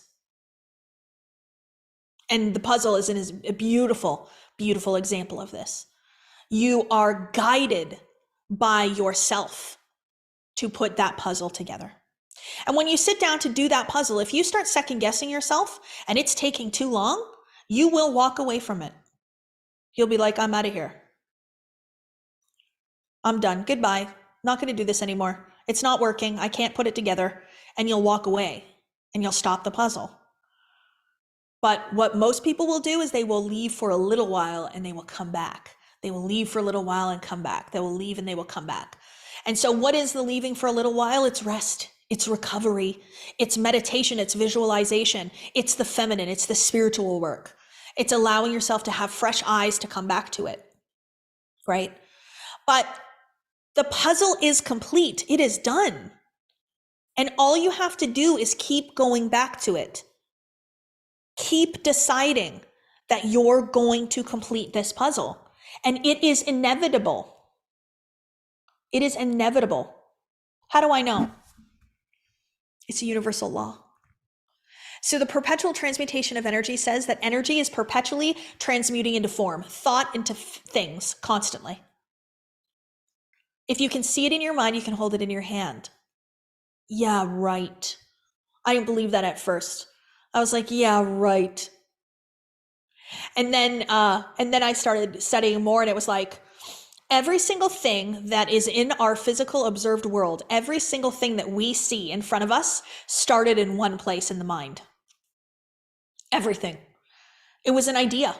And the puzzle is a beautiful, beautiful example of this. You are guided by yourself to put that puzzle together. And when you sit down to do that puzzle, if you start second guessing yourself and it's taking too long, you will walk away from it. You'll be like, I'm out of here. I'm done. Goodbye. Not going to do this anymore. It's not working. I can't put it together. And you'll walk away and you'll stop the puzzle. But what most people will do is they will leave for a little while and they will come back. They will leave for a little while and come back. They will leave and they will come back. And so what is the leaving for a little while? It's rest. It's recovery. It's meditation. It's visualization. It's the feminine. It's the spiritual work. It's allowing yourself to have fresh eyes to come back to it, right? But the puzzle is complete. It is done. And all you have to do is keep going back to it. Keep deciding that you're going to complete this puzzle. And it is inevitable. It is inevitable. How do I know? It's a universal law. So the perpetual transmutation of energy says that energy is perpetually transmuting into form, thought into things constantly. If you can see it in your mind, you can hold it in your hand. Yeah, right. I didn't believe that at first. I was like, yeah, right. And then I started studying more, and it was like, every single thing that is in our physical observed world, every single thing that we see in front of us started in one place in the mind. Everything. It was an idea.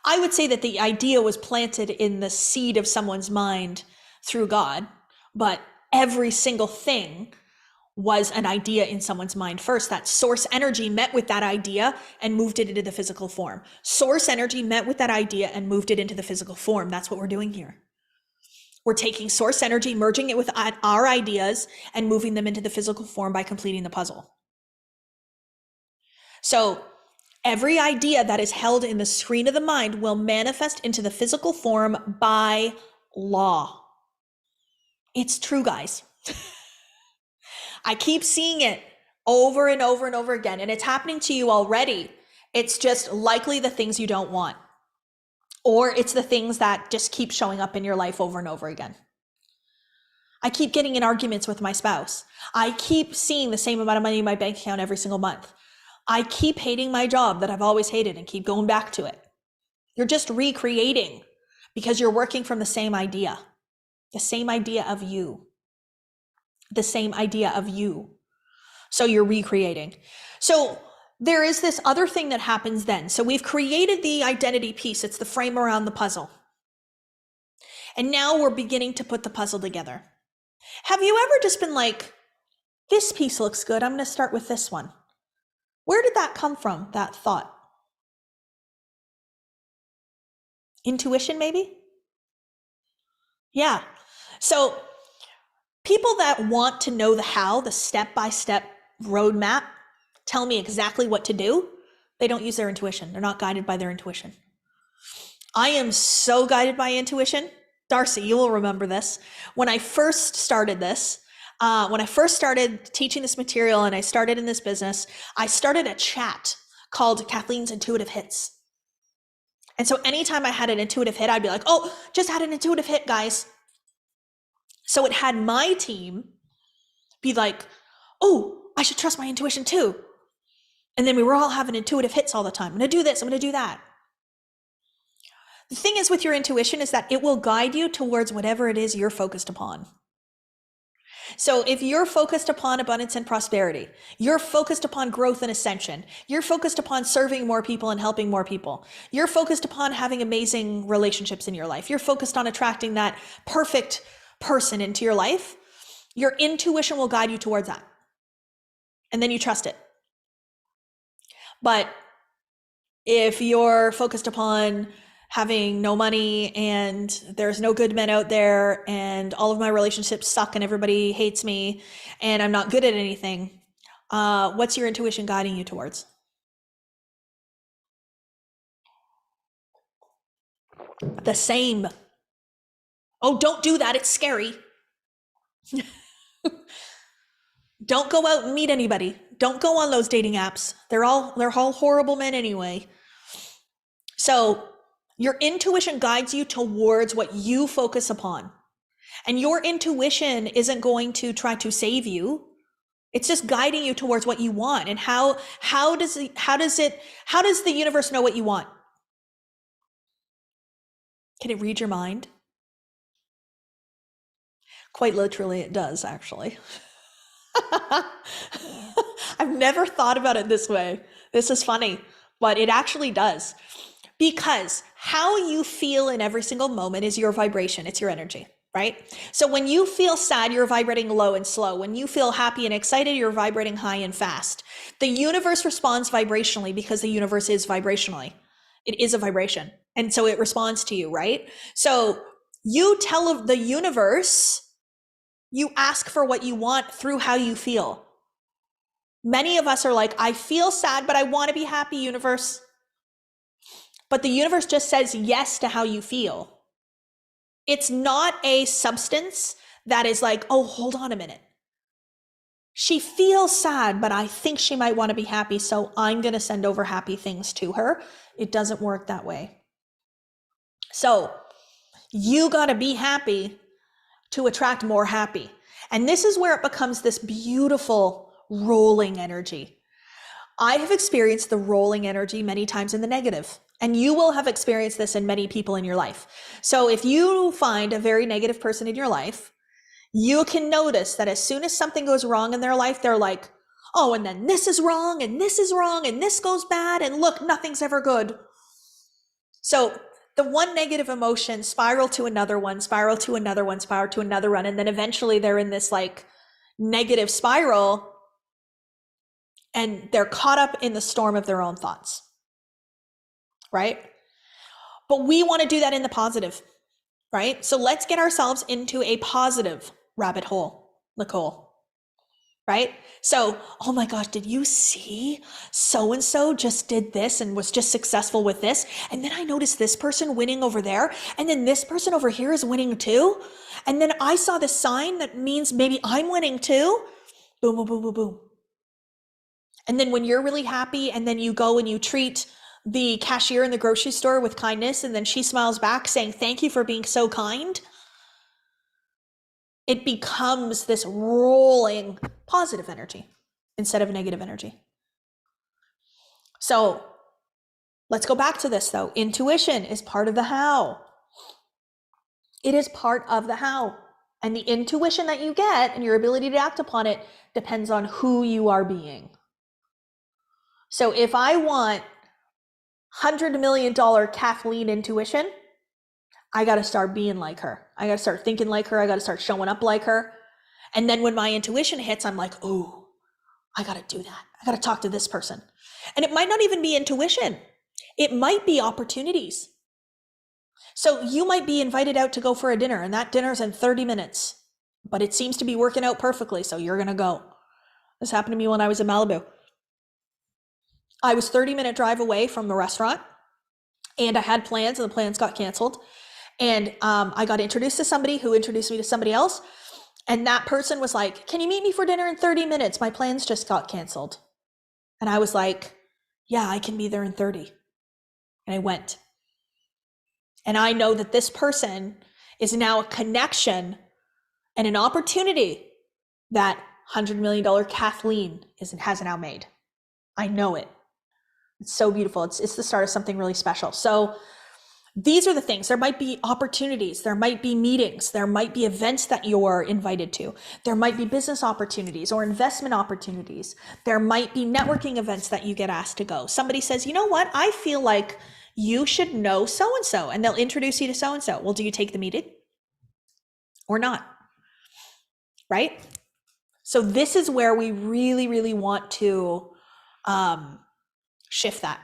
I would say that the idea was planted in the seed of someone's mind through God, but every single thing was an idea in someone's mind first. That source energy met with that idea and moved it into the physical form. Source energy met with that idea and moved it into the physical form. That's what we're doing here. We're taking source energy, merging it with our ideas, and moving them into the physical form by completing the puzzle. So every idea that is held in the screen of the mind will manifest into the physical form by law. It's true, guys. I keep seeing it over and over and over again, and it's happening to you already. It's just likely the things you don't want, or it's the things that just keep showing up in your life over and over again. I keep getting in arguments with my spouse. I keep seeing the same amount of money in my bank account every single month. I keep hating my job that I've always hated and keep going back to it. You're just recreating because you're working from the same idea of you. The same idea of you. So you're recreating. So there is this other thing that happens then. So we've created the identity piece. It's the frame around the puzzle. And now we're beginning to put the puzzle together. Have you ever just been like, this piece looks good. I'm going to start with this one. Where did that come from, that thought? Intuition, maybe? Yeah. So people that want to know the how, the step-by-step roadmap, tell me exactly what to do, they don't use their intuition. They're not guided by their intuition. I am so guided by intuition. Darcy, you will remember this. When I first started this, when I first started teaching this material and I started in this business, I started a chat called Kathleen's Intuitive Hits. And so anytime I had an intuitive hit, I'd be like, oh, just had an intuitive hit, guys. So it had my team be like, oh, I should trust my intuition too. And then we were all having intuitive hits all the time. I'm going to do this, I'm going to do that. The thing is with your intuition is that it will guide you towards whatever it is you're focused upon. So if you're focused upon abundance and prosperity, you're focused upon growth and ascension, you're focused upon serving more people and helping more people, you're focused upon having amazing relationships in your life, you're focused on attracting that perfect person into your life, your intuition will guide you towards that. And then you trust it. But if you're focused upon having no money and there's no good men out there and all of my relationships suck and everybody hates me and I'm not good at anything, what's your intuition guiding you towards? The same. Oh, don't do that. It's scary. Don't go out and meet anybody. Don't go on those dating apps. They're all horrible men anyway. So your intuition guides you towards what you focus upon. And your intuition isn't going to try to save you. It's just guiding you towards what you want. And how does the universe know what you want? Can it read your mind? Quite literally, it does, actually. I've never thought about it this way. This is funny, but it actually does. Because how you feel in every single moment is your vibration. It's your energy, right? So when you feel sad, you're vibrating low and slow. When you feel happy and excited, you're vibrating high and fast. The universe responds vibrationally because the universe is vibrationally. It is a vibration. And so it responds to you, right? So you tell the universe, you ask for what you want through how you feel. Many of us are like, I feel sad, but I want to be happy, universe. But the universe just says yes to how you feel. It's not a substance that is like, oh, hold on a minute. She feels sad, but I think she might want to be happy, so I'm going to send over happy things to her. It doesn't work that way. So you got to be happy to attract more happy. And this is where it becomes this beautiful rolling energy. I have experienced the rolling energy many times in the negative. And you will have experienced this in many people in your life. So if you find a very negative person in your life, you can notice that as soon as something goes wrong in their life, they're like, oh, and then this is wrong, and this is wrong, and this goes bad, and look, nothing's ever good. So the one negative emotion spiral to another one, spiral to another one, spiral to another one, and then eventually they're in this like negative spiral, and they're caught up in the storm of their own thoughts. Right? But we want to do that in the positive, right? So let's get ourselves into a positive rabbit hole, Nicole, right? So, oh my gosh, did you see so-and-so just did this and was just successful with this? And then I noticed this person winning over there. And then this person over here is winning too. And then I saw this sign that means maybe I'm winning too. Boom, boom, boom, boom, boom. And then when you're really happy and then you go and you treat the cashier in the grocery store with kindness, and then she smiles back saying, thank you for being so kind. It becomes this rolling positive energy instead of negative energy. So let's go back to this though. Intuition is part of the how. It is part of the how. And the intuition that you get and your ability to act upon it depends on who you are being. So if I want $100 million Kathleen intuition, I got to start being like her. I got to start thinking like her. I got to start showing up like her. And then when my intuition hits, I'm like, oh, I got to do that. I got to talk to this person. And it might not even be intuition. It might be opportunities. So you might be invited out to go for a dinner, and that dinner's in 30 minutes, but it seems to be working out perfectly. So you're going to go. This happened to me when I was in Malibu. I was 30-minute drive away from the restaurant, and I had plans, and the plans got canceled. And I got introduced to somebody who introduced me to somebody else. And that person was like, can you meet me for dinner in 30 minutes? My plans just got canceled. And I was like, yeah, I can be there in 30. And I went. And I know that this person is now a connection and an opportunity that $100 million Kathleen has now made. I know it. It's so beautiful. It's the start of something really special. So These are the things. There might be opportunities. There might be meetings. There might be events that you're invited to. There might be business opportunities or investment opportunities. There might be networking events that you get asked to go. Somebody says, you know what? I feel like you should know so-and-so, and they'll introduce you to so-and-so. Well, do you take the meeting or not? Right? So this is where we really, really want to shift that.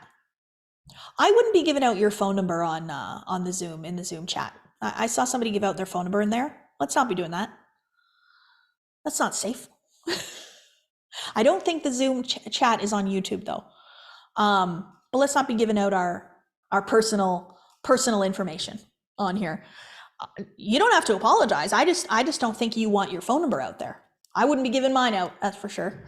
I wouldn't be giving out your phone number on the Zoom, in the Zoom chat. I saw somebody give out their phone number in there. Let's not be doing that. That's not safe. I don't think the Zoom chat is on YouTube though. But let's not be giving out our personal information on here. You don't have to apologize. I just don't think you want your phone number out there. I wouldn't be giving mine out, that's for sure.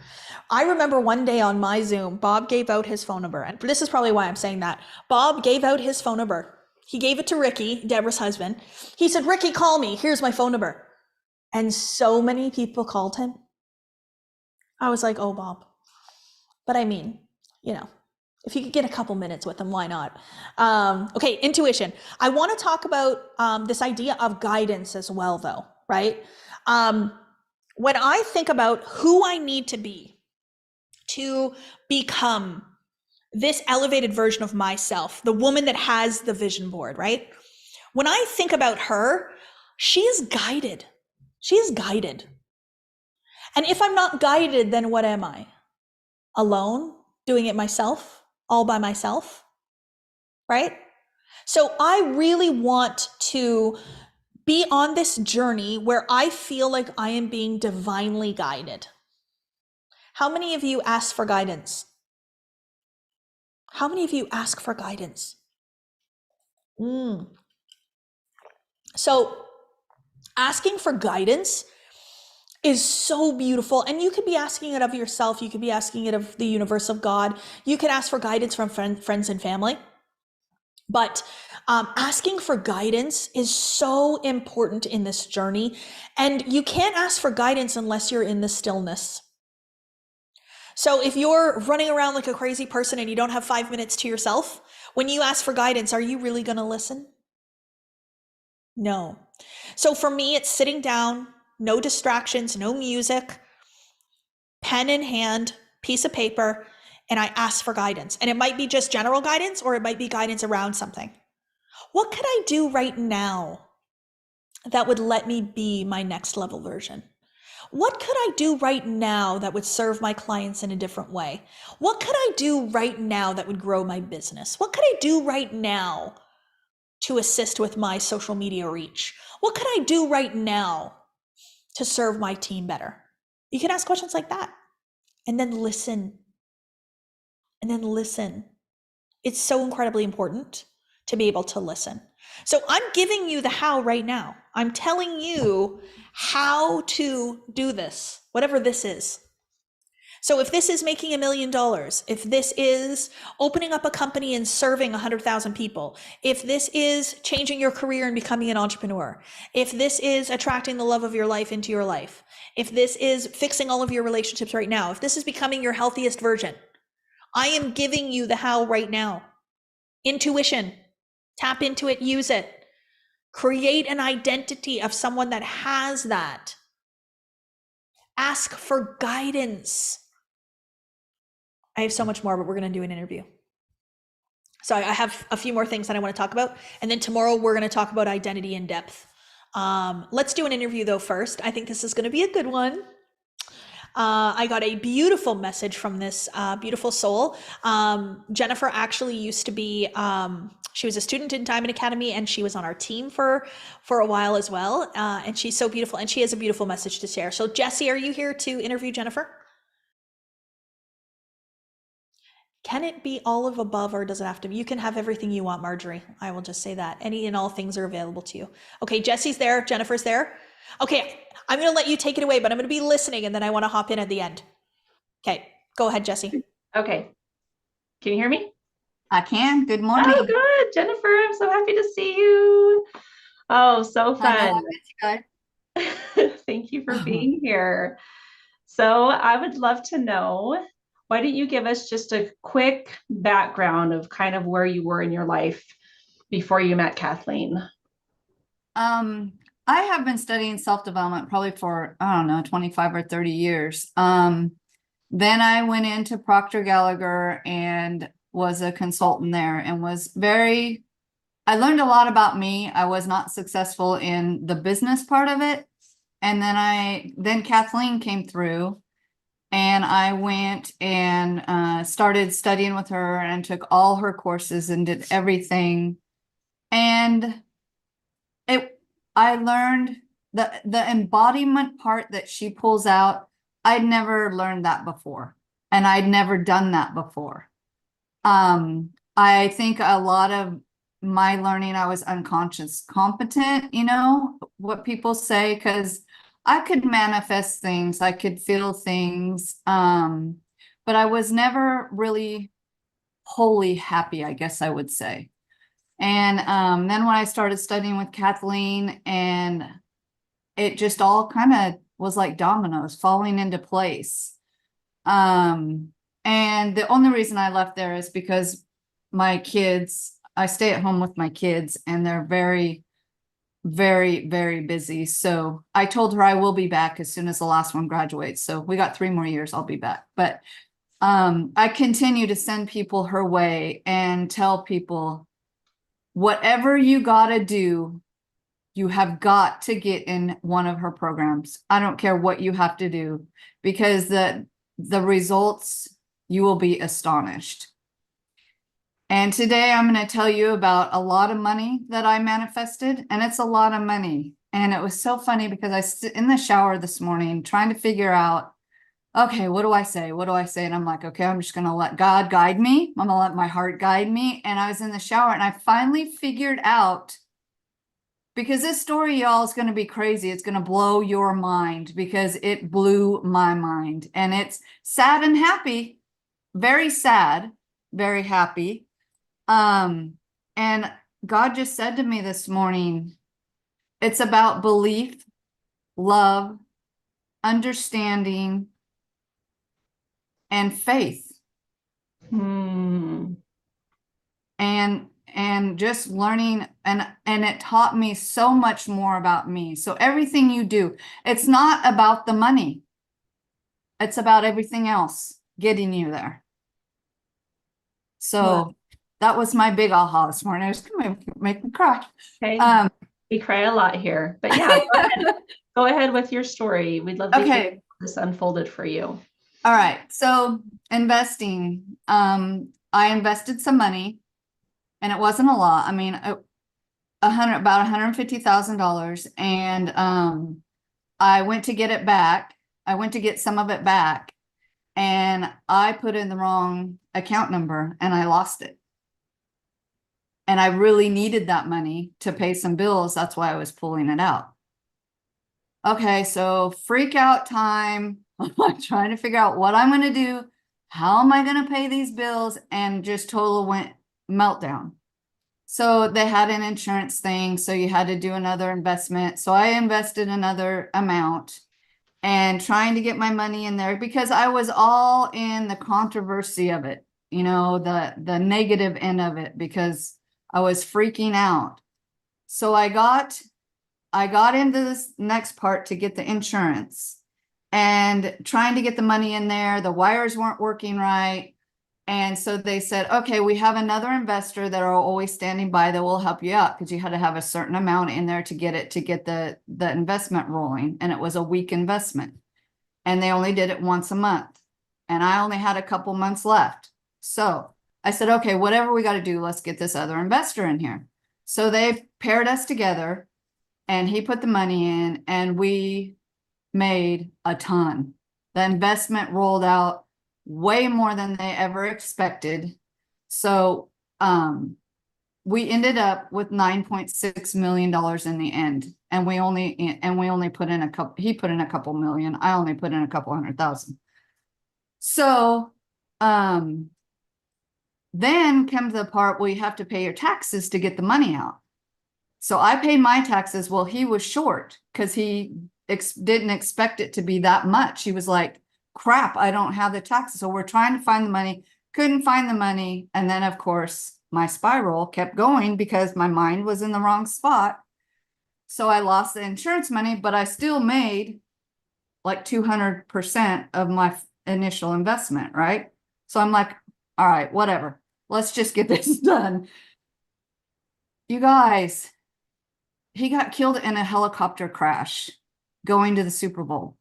I remember one day on my Zoom, Bob gave out his phone number. And this is probably why I'm saying that. Bob gave out his phone number. He gave it to Ricky, Deborah's husband. He said, Ricky, call me. Here's my phone number. And so many people called him. I was like, oh, Bob. But I mean, you know, if you could get a couple minutes with him, why not? Okay, intuition. I want to talk about this idea of guidance as well, though, right? When I think about who I need to be to become this elevated version of myself, the woman that has the vision board, right? When I think about her, she is guided. She is guided. And if I'm not guided, then what am I? Alone, doing it myself, all by myself, right? So I really want to be on this journey where I feel like I am being divinely guided. How many of you ask for guidance? How many of you ask for guidance? So asking for guidance is so beautiful. And you could be asking it of yourself. You could be asking it of the universe, of God. You could ask for guidance from friends and family. But asking for guidance is so important in this journey. And you can't ask for guidance unless you're in the stillness. So if you're running around like a crazy person and you don't have 5 minutes to yourself, when you ask for guidance, are you really going to listen? No. So for me, it's sitting down, no distractions, no music, pen in hand, piece of paper, and I ask for guidance. And it might be just general guidance, or it might be guidance around something. What could I do right now that would let me be my next level version? What could I do right now that would serve my clients in a different way? What could I do right now that would grow my business? What could I do right now to assist with my social media reach? What could I do right now to serve my team better? You can ask questions like that and then listen. And then listen. It's so incredibly important to be able to listen. So I'm giving you the how right now. I'm telling you how to do this, whatever this is. So if this is making $1 million, if this is opening up a company and serving 100,000 people, if this is changing your career and becoming an entrepreneur, if this is attracting the love of your life into your life, if this is fixing all of your relationships right now, if this is becoming your healthiest version, I am giving you the how right now. Intuition, tap into it, use it. Create an identity of someone that has that. Ask for guidance. I have so much more, but we're going to do an interview. So I have a few more things that I want to talk about. And then tomorrow we're going to talk about identity in depth. Let's do an interview though first. I think this is going to be a good one. I got a beautiful message from this beautiful soul. Jennifer actually used to be, she was a student in Diamond Academy, and she was on our team for a while as well. And she's so beautiful, and she has a beautiful message to share. So Jesse, are you here to interview Jennifer? Can it be all of above, or does it have to be? You can have everything you want, Marjorie. I will just say that. Any and all things are available to you. Okay, Jesse's there. Jennifer's there. Okay, I'm going to let you take it away, but I'm going to be listening, and then I want to hop in at the end. Okay, go ahead, Jesse. Okay. Can you hear me? I can. Good morning. Oh, good. Jennifer, I'm so happy to see you. Oh, so fun. Thank you for being here. So I would love to know, why don't you give us just a quick background of kind of where you were in your life before you met Kathleen? I have been studying self-development probably for, I don't know, 25 or 30 years. Then I went into Procter Gallagher and was a consultant there and I learned a lot about me. I was not successful in the business part of it. And then Kathleen came through and I went and started studying with her and took all her courses and did everything. And I learned the embodiment part that she pulls out. I'd never learned that before, and I'd never done that before. I think a lot of my learning, I was unconscious competent, what people say, because I could manifest things, I could feel things, but I was never really wholly happy, I guess I would say. And then when I started studying with Kathleen, and it just all kind of was like dominoes falling into place. And the only reason I left there is because I stay at home with my kids, and they're very, very, very busy. So I told her I will be back as soon as the last one graduates. So we got 3 more years, I'll be back. But I continue to send people her way and tell people, whatever you got to do, you have got to get in one of her programs. I don't care what you have to do, because the results, you will be astonished. And today I'm going to tell you about a lot of money that I manifested, and it's a lot of money. And it was so funny because I sit in the shower this morning trying to figure out, okay, what do I say? What do I say? And I'm like, okay, I'm just going to let God guide me. I'm going to let my heart guide me. And I was in the shower and I finally figured out, because this story, y'all, is going to be crazy. It's going to blow your mind, because it blew my mind. And it's sad and happy, very sad, very happy. And God just said to me this morning, it's about belief, love, understanding, and faith. And just learning, and it taught me so much more about me. So everything you do, it's not about the money, it's about everything else getting you there. So that was my big aha this morning. It's gonna make me cry. Okay. We cry a lot here, but yeah, go ahead with your story. We'd love to hear how this unfolded for you. All right. So investing, I invested some money, and it wasn't a lot. I mean, about $150,000. And I went to get it back. I went to get some of it back, and I put in the wrong account number and I lost it. And I really needed that money to pay some bills. That's why I was pulling it out. Okay, so freak out time. I'm like trying to figure out what I'm going to do. How am I going to pay these bills? And just total went meltdown. So they had an insurance thing, so you had to do another investment. So I invested another amount and trying to get my money in there, because I was all in the controversy of it, the negative end of it, because I was freaking out. So I got into this next part to get the insurance and trying to get the money in there. The wires weren't working right. And so they said, okay, we have another investor that are always standing by that will help you out, because you had to have a certain amount in there to get the investment rolling. And it was a week investment. And they only did it once a month. And I only had a couple months left. So I said, okay, whatever we got to do, let's get this other investor in here. So they paired us together, and he put the money in, and we made a ton. The investment rolled out way more than they ever expected. So we ended up with $9.6 million in the end. And we only put in he put in a couple million. I only put in a couple $100,000. So then comes the part where you have to pay your taxes to get the money out. So I paid my taxes. Well, he was short because he didn't expect it to be that much. He was like, crap, I don't have the taxes. So we're trying to find the money, couldn't find the money. And then of course, my spiral kept going because my mind was in the wrong spot. So I lost the insurance money, but I still made like 200% of my initial investment, right? So I'm like, all right, whatever. Let's just get this done. You guys, he got killed in a helicopter crash going to the Super Bowl.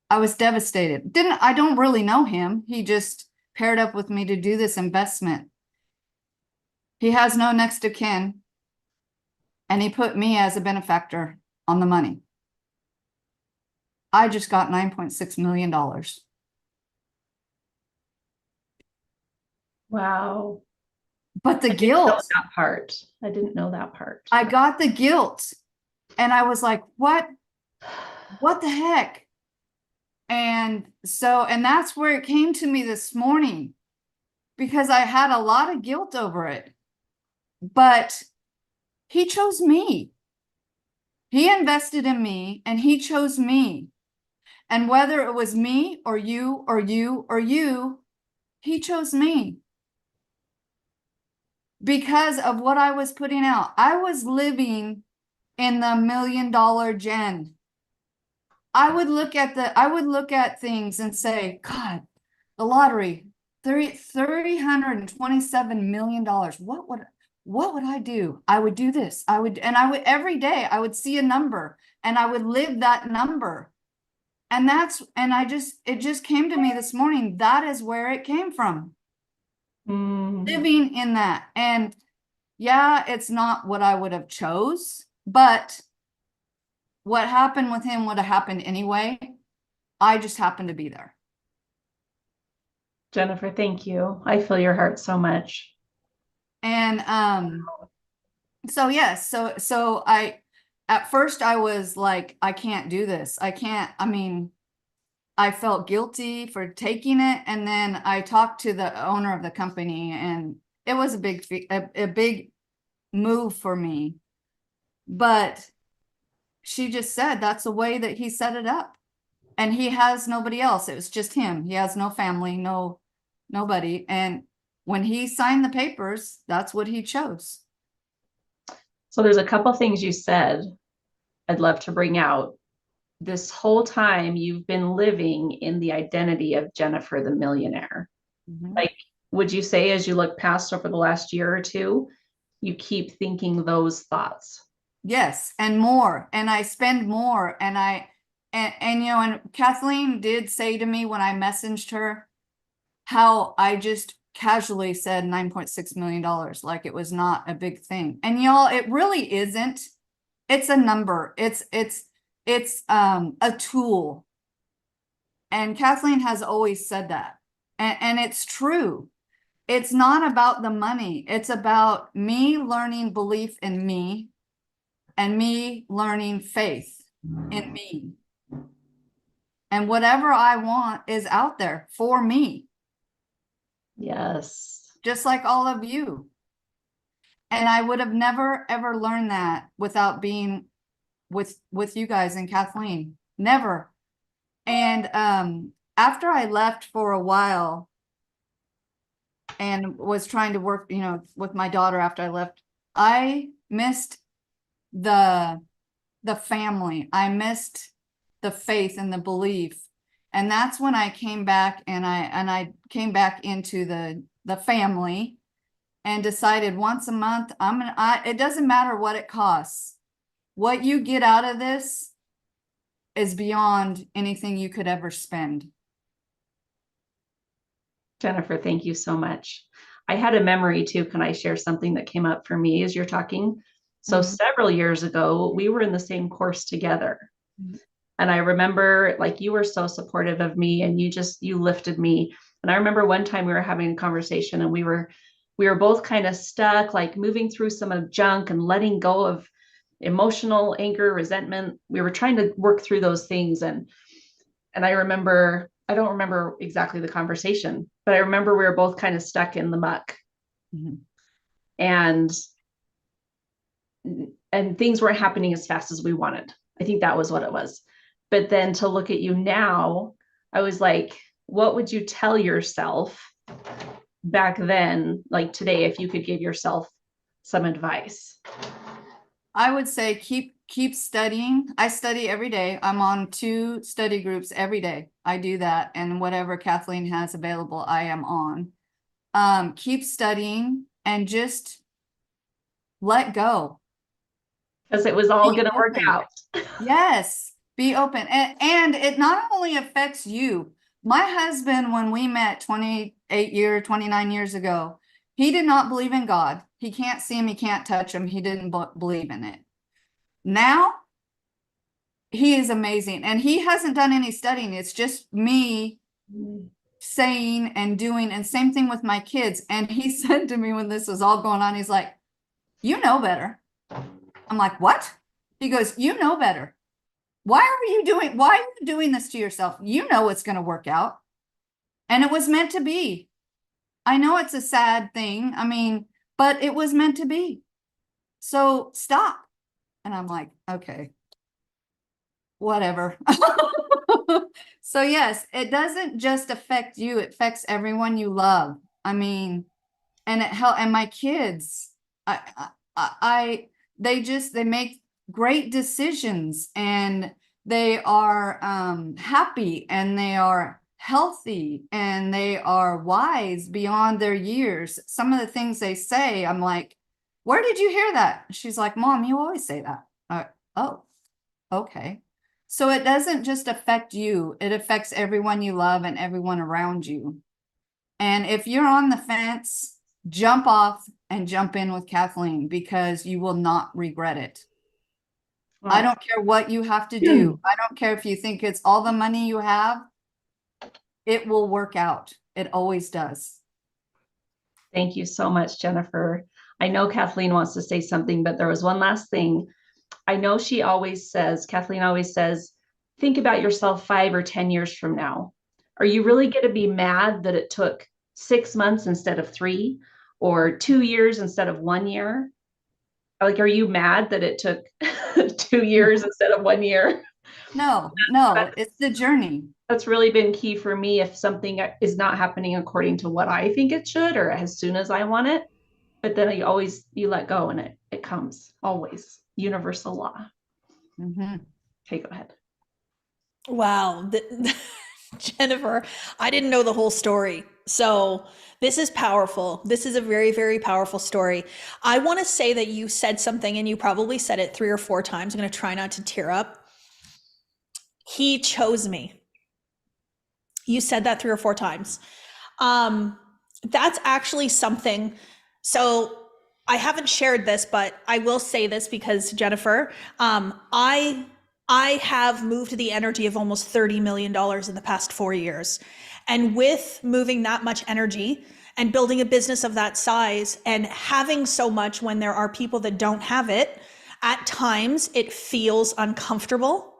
I was devastated. I don't really know him. He just paired up with me to do this investment. He has no next of kin. And he put me as a benefactor on the money. I just got $9.6 million. Wow. But the I didn't know guilt, that part. I didn't know that part. I got the guilt. And I was like, what the heck? And that's where it came to me this morning, because I had a lot of guilt over it. But he chose me. He invested in me and he chose me. And whether it was me or you or you or you, he chose me. Because of what I was putting out. I was living in the $1 million gen. I would look at things and say, God, the lottery, $327 million. What would I do? I would do this. Every day I would see a number and I would live that number. And it just came to me this morning. That is where it came from. Living in that. And yeah, it's not what I would have chose, but what happened with him would have happened anyway. I just happened to be there. Jennifer, thank you. I feel your heart so much. And so yes, so I at first I was like, I can't do this. I felt guilty for taking it, and then I talked to the owner of the company, and it was a big move for me. But she just said that's the way that he set it up, and he has nobody else. It was just him. He has no family, nobody. And when he signed the papers, that's what he chose. So there's a couple things you said I'd love to bring out. This whole time you've been living in the identity of Jennifer the millionaire. Like, would you say as you look past over the last year or two, you keep thinking those thoughts? Yes, and more, and I spend more, and and Kathleen did say to me when I messaged her how I just casually said $9.6 million, like it was not a big thing. And y'all, it really isn't. It's a number. It's a tool. And Kathleen has always said that. And it's true. It's not about the money. It's about me learning belief in me and me learning faith in me. And whatever I want is out there for me. Yes. Just like all of you. And I would have never, ever learned that without being with you guys and Kathleen. Never. And after I left for a while and was trying to work, with my daughter after I left, I missed the family. I missed the faith and the belief. And that's when I came back, and I came back into the family and decided once a month, it doesn't matter what it costs. What you get out of this is beyond anything you could ever spend. Jennifer, thank you so much. I had a memory too. Can I share something that came up for me as you're talking? So several years ago, we were in the same course together. And I remember, like, you were so supportive of me, and you lifted me. And I remember one time we were having a conversation, and we were both kind of stuck, like moving through some of junk and letting go of emotional anger, resentment. We were trying to work through those things. And I don't remember exactly the conversation, but I remember we were both kind of stuck in the muck. And things weren't happening as fast as we wanted. I think that was what it was. But then to look at you now, I was like, what would you tell yourself back then, like today, if you could give yourself some advice? I would say keep studying. I study every day. I'm on 2 study groups every day. I do that, and whatever Kathleen has available, I am on. Keep studying and just let go. Because it was all Be going to work open. out. Yes, be open. And it not only affects you. My husband, when we met 29 years ago, he did not believe in God. He can't see him, he can't touch him, he didn't believe in it. Now, he is amazing. And he hasn't done any studying. It's just me saying and doing, and same thing with my kids. And he said to me when this was all going on, he's like, you know better. I'm like, what? He goes, you know better. Why are you doing this to yourself? You know it's going to work out. And it was meant to be. I know it's a sad thing. I mean, but it was meant to be. So stop. And I'm like, okay, whatever. So yes, it doesn't just affect you, it affects everyone you love. I mean, and and my kids, they make great decisions, and they are happy, and they are healthy, and they are wise beyond their years. Some of the things they say, I'm like, where did you hear that? She's like, Mom, you always say that. Oh, okay. So it doesn't just affect you, it affects everyone you love and everyone around you. And if you're on the fence, jump off and jump in with Kathleen, because you will not regret it. I don't care what you have to do. I don't care if you think it's all the money you have. It will work out. It always does. Thank you so much, Jennifer. I know Kathleen wants to say something, but there was one last thing. I know Kathleen always says, think about yourself 5 or 10 years from now. Are you really going to be mad that it took 6 months instead of 3, or 2 years instead of 1 year? Like, are you mad that it took 2 years instead of 1 year? No, it's the journey. That's really been key for me. If something is not happening according to what I think it should, or as soon as I want it, but then you let go, and it comes always. Universal law. Mm-hmm. Okay, go ahead. Wow. Jennifer, I didn't know the whole story. So this is powerful. This is a very, very powerful story. I want to say that you said something, and you probably said it 3 or 4 times. I'm going to try not to tear up. He chose me. You said that 3 or 4 times. That's actually something. So I haven't shared this, but I will say this because, Jennifer, I have moved the energy of almost $30 million in the past 4 years. And with moving that much energy and building a business of that size and having so much when there are people that don't have it, at times it feels uncomfortable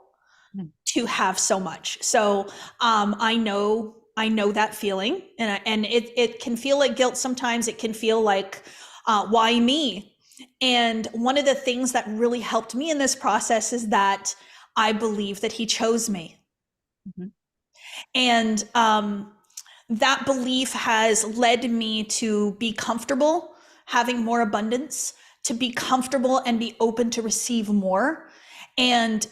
to have so much. So I know that feeling, and it can feel like guilt sometimes. It can feel like, why me? And one of the things that really helped me in this process is that I believe that he chose me. Mm-hmm. And that belief has led me to be comfortable having more abundance, to be comfortable and be open to receive more. And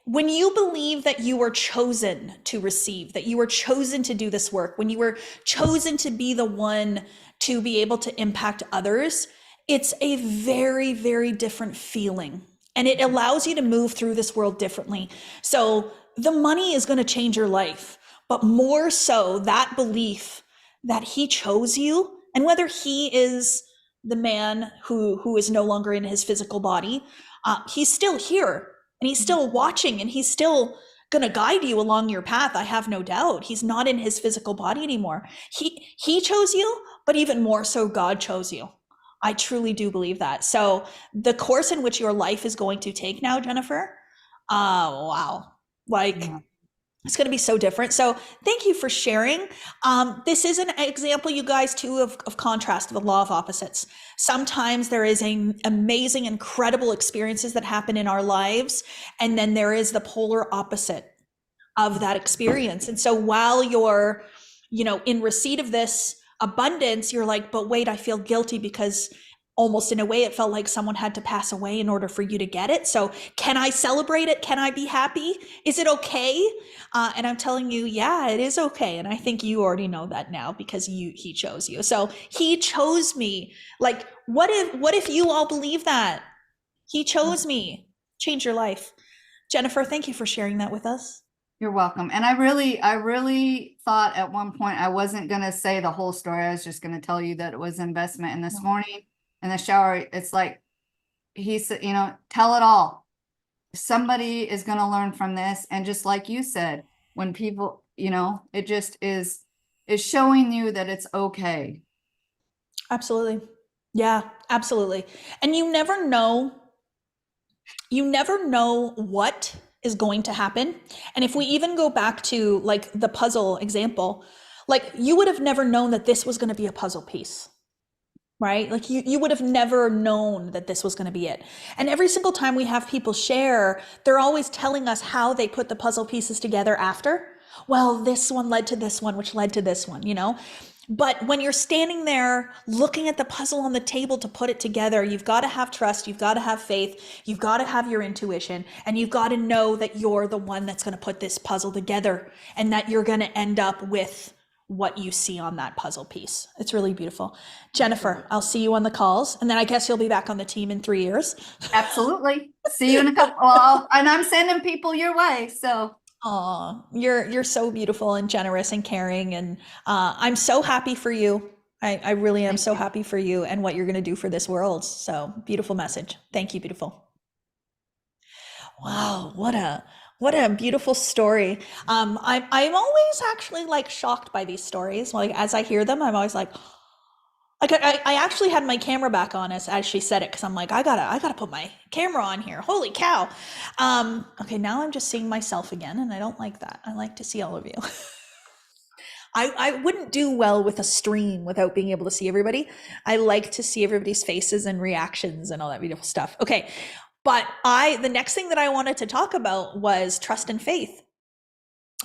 when you believe that you were chosen to receive, that you were chosen to do this work, when you were chosen to be the one to be able to impact others, it's a very, very different feeling. And it allows you to move through this world differently. So the money is going to change your life, but more so that belief that he chose you, and whether he is the man who is no longer in his physical body, he's still here, and he's still watching, and he's still going to guide you along your path. I have no doubt. He's not in his physical body anymore. He chose you, but even more so, God chose you. I truly do believe that. So the course in which your life is going to take now, Jennifer, wow. It's going to be so different. So thank you for sharing. This is an example, you guys, too, of contrast, of the law of opposites. Sometimes there is an amazing, incredible experiences that happen in our lives, and then there is the polar opposite of that experience. And so while you're, in receipt of this, abundance, you're like, but wait, I feel guilty because almost in a way it felt like someone had to pass away in order for you to get it. So can I celebrate it? Can I be happy? Is it okay? And I'm telling you, yeah, it is okay. And I think you already know that now because he chose you. So he chose me. Like, what if you all believe that? He chose me. Change your life. Jennifer, thank you for sharing that with us. You're welcome. And I really thought at one point I wasn't going to say the whole story. I was just going to tell you that it was investment. And this morning in the shower, it's like, he said, tell it all. Somebody is going to learn from this. And just like you said, when people, it just is showing you that it's okay. Absolutely. Yeah, absolutely. And you never know what is going to happen. And if we even go back to like the puzzle example, like you would have never known that this was going to be a puzzle piece, right? Like you would have never known that this was going to be it. And every single time we have people share, they're always telling us how they put the puzzle pieces together after. Well, this one led to this one, which led to this one, But when you're standing there looking at the puzzle on the table to put it together, you've got to have trust, you've got to have faith, you've got to have your intuition, and you've got to know that you're the one that's going to put this puzzle together and that you're going to end up with what you see on that puzzle piece. It's really beautiful. Jennifer, I'll see you on the calls, and then I guess you'll be back on the team in 3 years. Absolutely. See you in a couple. Well, and I'm sending people your way, so. Oh, you're so beautiful and generous and caring. And I'm so happy for you. I really am so happy for you and what you're going to do for this world. So beautiful message. Thank you, beautiful. Wow. What a beautiful story. I'm always actually like shocked by these stories. Like as I hear them, I'm always like I actually had my camera back on as she said it, because I'm like, I gotta put my camera on here. Holy cow. Okay, now I'm just seeing myself again, and I don't like that. I like to see all of you. I wouldn't do well with a stream without being able to see everybody. I like to see everybody's faces and reactions and all that beautiful stuff. Okay, but the next thing that I wanted to talk about was trust and faith.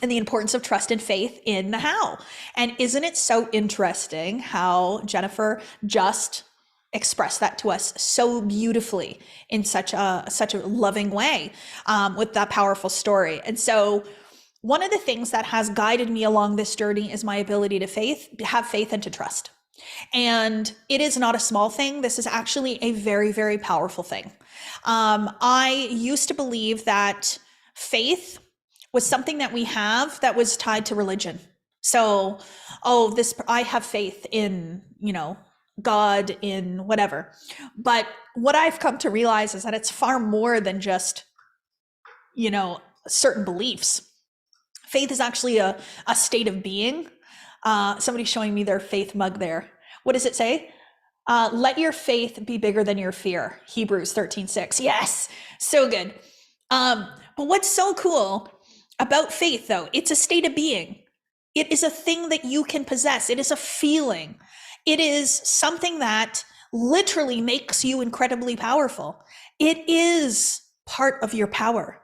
And the importance of trust and faith in the how. And isn't it so interesting how Jennifer just expressed that to us so beautifully in such a loving way with that powerful story. And so one of the things that has guided me along this journey is my ability to have faith and to trust. And it is not a small thing. This is actually a very, very powerful thing. I used to believe that faith was something that we have that was tied to religion. So, I have faith in, God, in whatever. But what I've come to realize is that it's far more than just, certain beliefs. Faith is actually a state of being. Somebody's showing me their faith mug there. What does it say? Let your faith be bigger than your fear. Hebrews 13:6. Yes, so good. But what's so cool about faith, though, it's a state of being. It is a thing that you can possess. It is a feeling. It is something that literally makes you incredibly powerful. It is part of your power.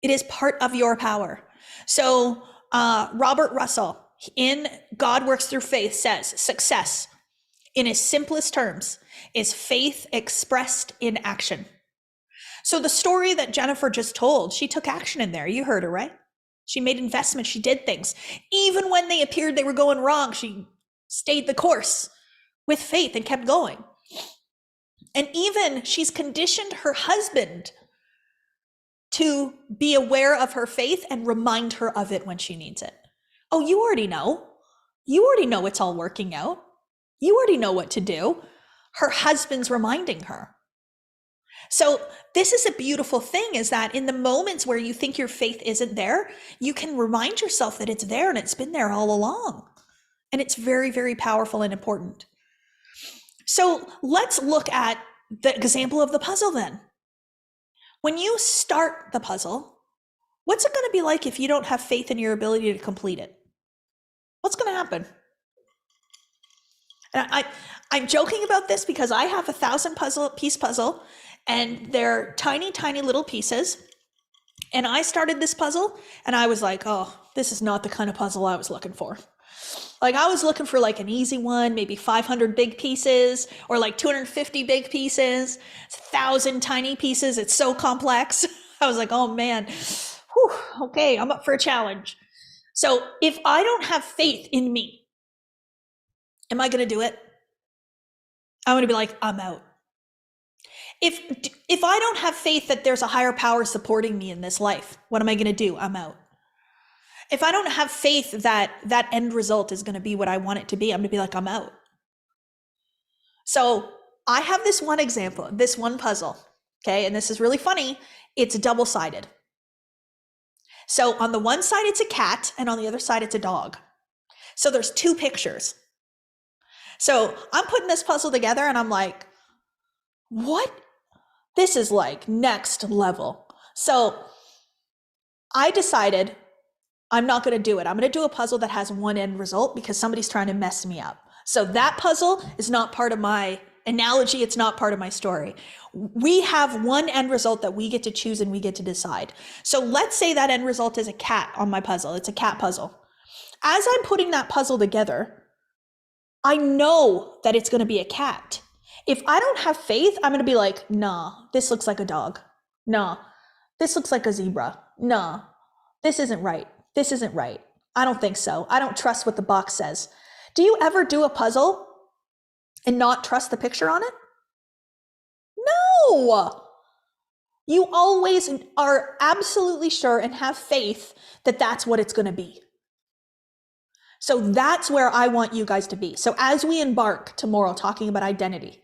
It is part of your power. So Robert Russell in God Works Through Faith says, success in its simplest terms is faith expressed in action. So the story that Jennifer just told, she took action in there. You heard her, right? She made investments. She did things. Even when they appeared they were going wrong, she stayed the course with faith and kept going. And even she's conditioned her husband to be aware of her faith and remind her of it when she needs it. Oh, you already know. You already know it's all working out. You already know what to do. Her husband's reminding her. So this is a beautiful thing, is that in the moments where you think your faith isn't there, you can remind yourself that it's there and it's been there all along. And it's very, very powerful and important. So let's look at the example of the puzzle then. When you start the puzzle, what's it going to be like if you don't have faith in your ability to complete it? What's going to happen? And I'm joking about this because I have a 1,000-piece puzzle, and they're tiny, tiny little pieces. And I started this puzzle and I was like, oh, this is not the kind of puzzle I was looking for. Like I was looking for like an easy one, maybe 500 big pieces or like 250 big pieces, 1,000 tiny pieces. It's so complex. I was like, oh man, whew, okay, I'm up for a challenge. So if I don't have faith in me, am I going to do it? I'm going to be like, I'm out. If I don't have faith that there's a higher power supporting me in this life, what am I going to do? I'm out. If I don't have faith that that end result is going to be what I want it to be, I'm going to be like, I'm out. So I have this one example, this one puzzle, okay? And this is really funny. It's double-sided. So on the one side, it's a cat, and on the other side, it's a dog. So there's two pictures. So I'm putting this puzzle together, and I'm like, what? This is like next level. So I decided I'm not going to do it. I'm going to do a puzzle that has one end result because somebody's trying to mess me up. So that puzzle is not part of my analogy. It's not part of my story. We have one end result that we get to choose and we get to decide. So let's say that end result is a cat on my puzzle. It's a cat puzzle. As I'm putting that puzzle together, I know that it's going to be a cat. If I don't have faith, I'm going to be like, nah, this looks like a dog. Nah, this looks like a zebra. Nah, this isn't right. This isn't right. I don't think so. I don't trust what the box says. Do you ever do a puzzle and not trust the picture on it? No. You always are absolutely sure and have faith that that's what it's going to be. So that's where I want you guys to be. So as we embark tomorrow talking about identity,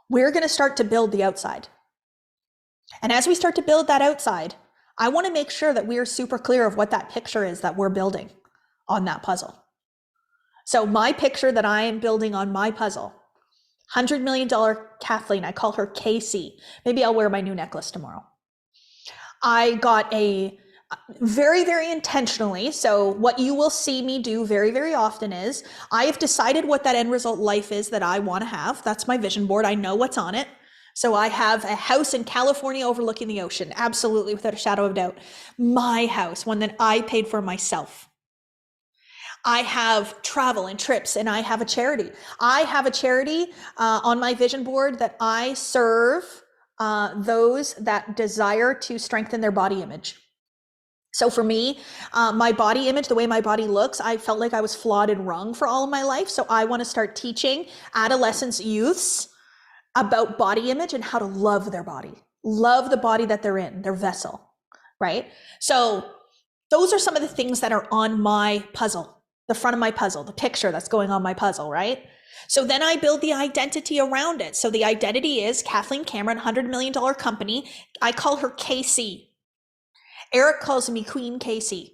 we're going to start to build the outside. And as we start to build that outside, I want to make sure that we are super clear of what that picture is that we're building on that puzzle. So my picture that I am building on my puzzle, $100 million Kathleen, I call her KC. Maybe I'll wear my new necklace tomorrow. I got a very, very intentionally. So what you will see me do very, very often is I have decided what that end result life is that I want to have. That's my vision board. I know what's on it. So I have a house in California overlooking the ocean. Absolutely, without a shadow of doubt. My house, one that I paid for myself. I have travel and trips, and I have a charity. I have a charity on my vision board that I serve those that desire to strengthen their body image. So for me, my body image, the way my body looks, I felt like I was flawed and wrong for all of my life. So I want to start teaching adolescents, youths about body image and how to love their body, love the body that they're in, their vessel, right? So those are some of the things that are on my puzzle, the front of my puzzle, the picture that's going on my puzzle, right? So then I build the identity around it. So the identity is Kathleen Cameron, $100 million company. I call her KC. Eric calls me Queen KC,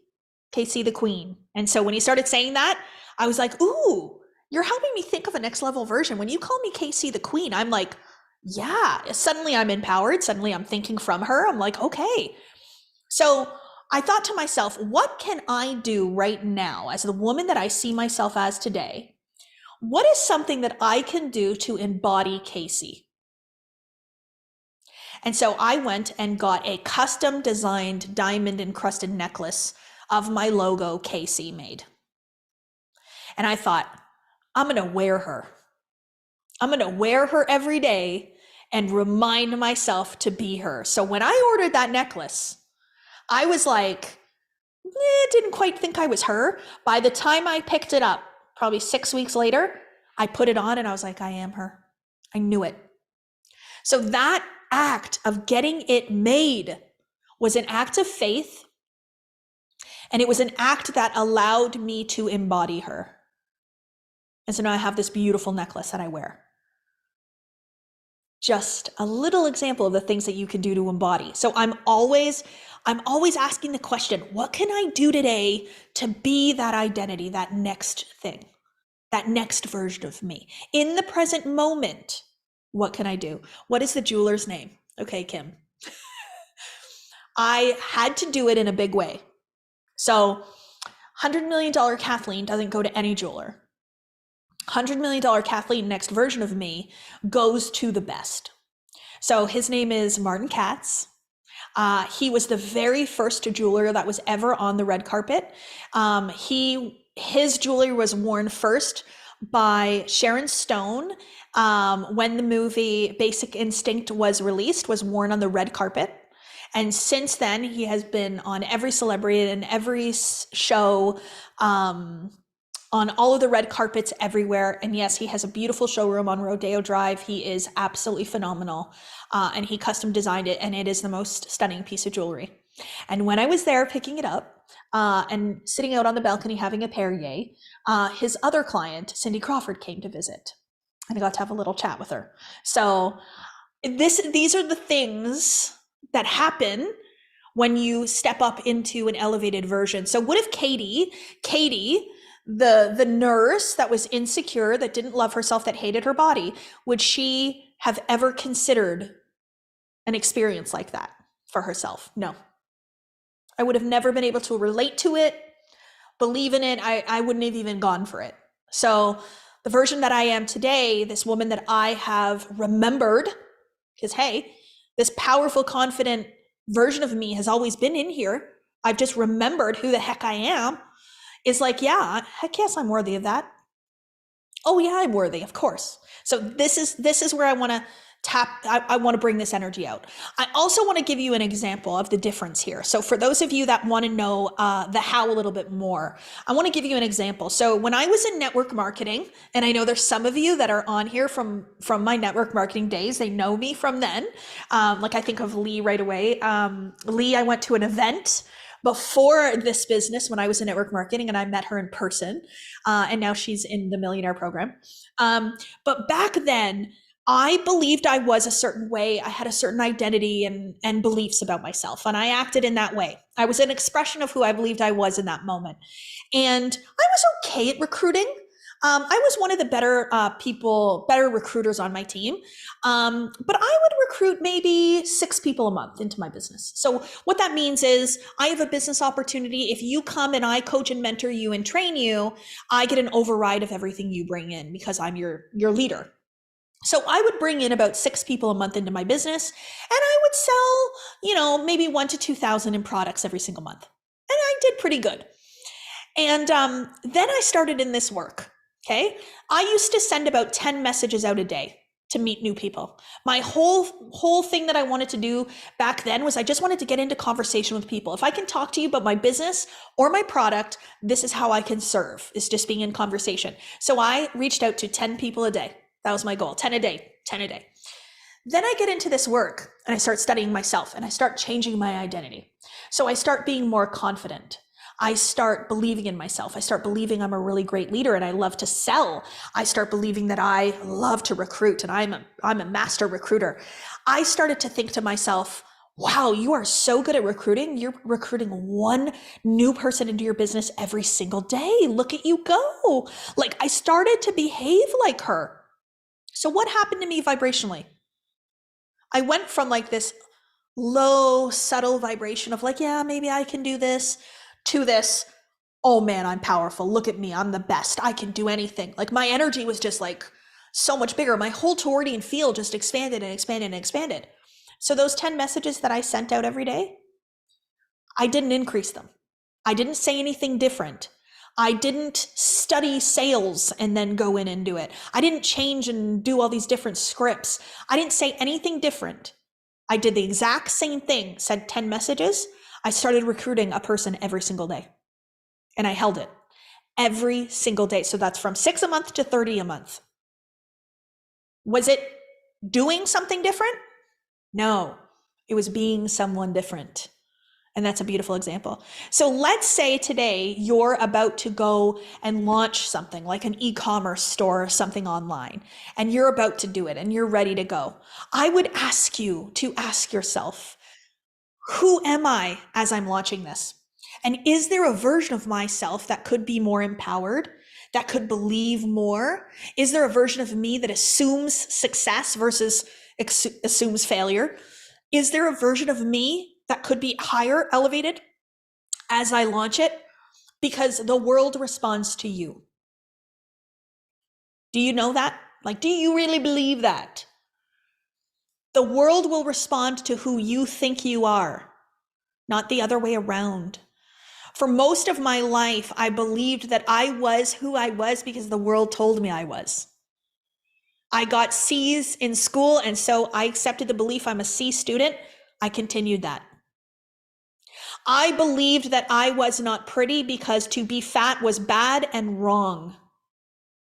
KC the Queen. And so when he started saying that, I was like, ooh, you're helping me think of a next level version. When you call me KC the Queen, I'm like, yeah, suddenly I'm empowered. Suddenly I'm thinking from her. I'm like, okay. So I thought to myself, what can I do right now as the woman that I see myself as today? What is something that I can do to embody KC? And so I went and got a custom designed diamond encrusted necklace of my logo KC made. And I thought, I'm going to wear her. I'm going to wear her every day and remind myself to be her. So when I ordered that necklace, I was like, didn't quite think I was her. By the time I picked it up, probably 6 weeks later, I put it on and I was like, I am her. I knew it. So that act of getting it made was an act of faith. And it was an act that allowed me to embody her. And so now I have this beautiful necklace that I wear. Just a little example of the things that you can do to embody. So I'm always asking the question, what can I do today to be that identity, that next thing, that next version of me? In the present moment, what can I do? What is the jeweler's name? Okay, Kim. I had to do it in a big way. So $100 million Kathleen doesn't go to any jeweler. $100 million Kathleen, next version of me, goes to the best. So his name is Martin Katz. He was the very first jeweler that was ever on the red carpet. He his jewelry was worn first by Sharon Stone when the movie Basic Instinct was released, was worn on the red carpet. And since then, he has been on every celebrity and every show, on all of the red carpets everywhere. And yes, he has a beautiful showroom on Rodeo Drive. He is absolutely phenomenal. And he custom designed it, and it is the most stunning piece of jewelry. And when I was there picking it up and sitting out on the balcony having a Perrier, his other client, Cindy Crawford, came to visit. And I got to have a little chat with her. So these are the things that happen when you step up into an elevated version. So what if Katie, the nurse that was insecure, that didn't love herself, that hated her body, would she have ever considered an experience like that for herself? No. I would have never been able to relate to it, believe in it. I wouldn't have even gone for it. So the version that I am today, this woman that I have remembered, because hey, this powerful, confident version of me has always been in here. I've just remembered who the heck I am. Is like, yeah, heck yes, I'm worthy of that. Oh yeah, I'm worthy, of course. So this is where I want to tap. I want to bring this energy out. I also want to give you an example of the difference here. So for those of you that want to know the how a little bit more, I want to give you an example. So when I was in network marketing, and I know there's some of you that are on here from my network marketing days, they know me from then. Like I think of Lee right away. Lee, I went to an event before this business when I was in network marketing, and I met her in person, and now she's in the Millionaire Program. But back then, I believed I was a certain way. I had a certain identity and beliefs about myself, and I acted in that way. I was an expression of who I believed I was in that moment. And I was okay at recruiting. I was one of the better recruiters on my team. But I would recruit maybe 6 people a month into my business. So what that means is I have a business opportunity. If you come and I coach and mentor you and train you, I get an override of everything you bring in because I'm your leader. So I would bring in about 6 people a month into my business, and I would sell, maybe 1,000 to 2,000 in products every single month. And I did pretty good. And then I started in this work. Okay. I used to send about 10 messages out a day to meet new people. My whole thing that I wanted to do back then was I just wanted to get into conversation with people. If I can talk to you about my business or my product, this is how I can serve, is just being in conversation. So I reached out to 10 people a day. That was my goal, 10 a day. Then I get into this work and I start studying myself and I start changing my identity. So I start being more confident. I start believing in myself. I start believing I'm a really great leader and I love to sell. I start believing that I love to recruit and I'm a master recruiter. I started to think to myself, wow, you are so good at recruiting. You're recruiting 1 new person into your business every single day. Look at you go. Like I started to behave like her. So what happened to me vibrationally? I went from like this low, subtle vibration of like, yeah, maybe I can do this, to this, oh man, I'm powerful. Look at me. I'm the best. I can do anything. Like my energy was just like so much bigger. My whole Taurodian field just expanded and expanded and expanded. So those 10 messages that I sent out every day, I didn't increase them. I didn't say anything different. I didn't study sales and then go in and do it. I didn't change and do all these different scripts. I didn't say anything different. I did the exact same thing, sent 10 messages. I started recruiting a person every single day, and I held it every single day. So that's from 6 a month to 30 a month. Was it doing something different? No, it was being someone different. And that's a beautiful example. So let's say today you're about to go and launch something like an e-commerce store or something online, and you're about to do it and you're ready to go. I would ask you to ask yourself, who am I as I'm launching this? And is there a version of myself that could be more empowered, that could believe more? Is there a version of me that assumes success versus assumes failure? Is there a version of me that could be higher, elevated as I launch it? Because the world responds to you. Do you know that? Like, do you really believe that? The world will respond to who you think you are, not the other way around. For most of my life, I believed that I was who I was because the world told me I was. I got C's in school, and so I accepted the belief I'm a C student. I continued that. I believed that I was not pretty because to be fat was bad and wrong.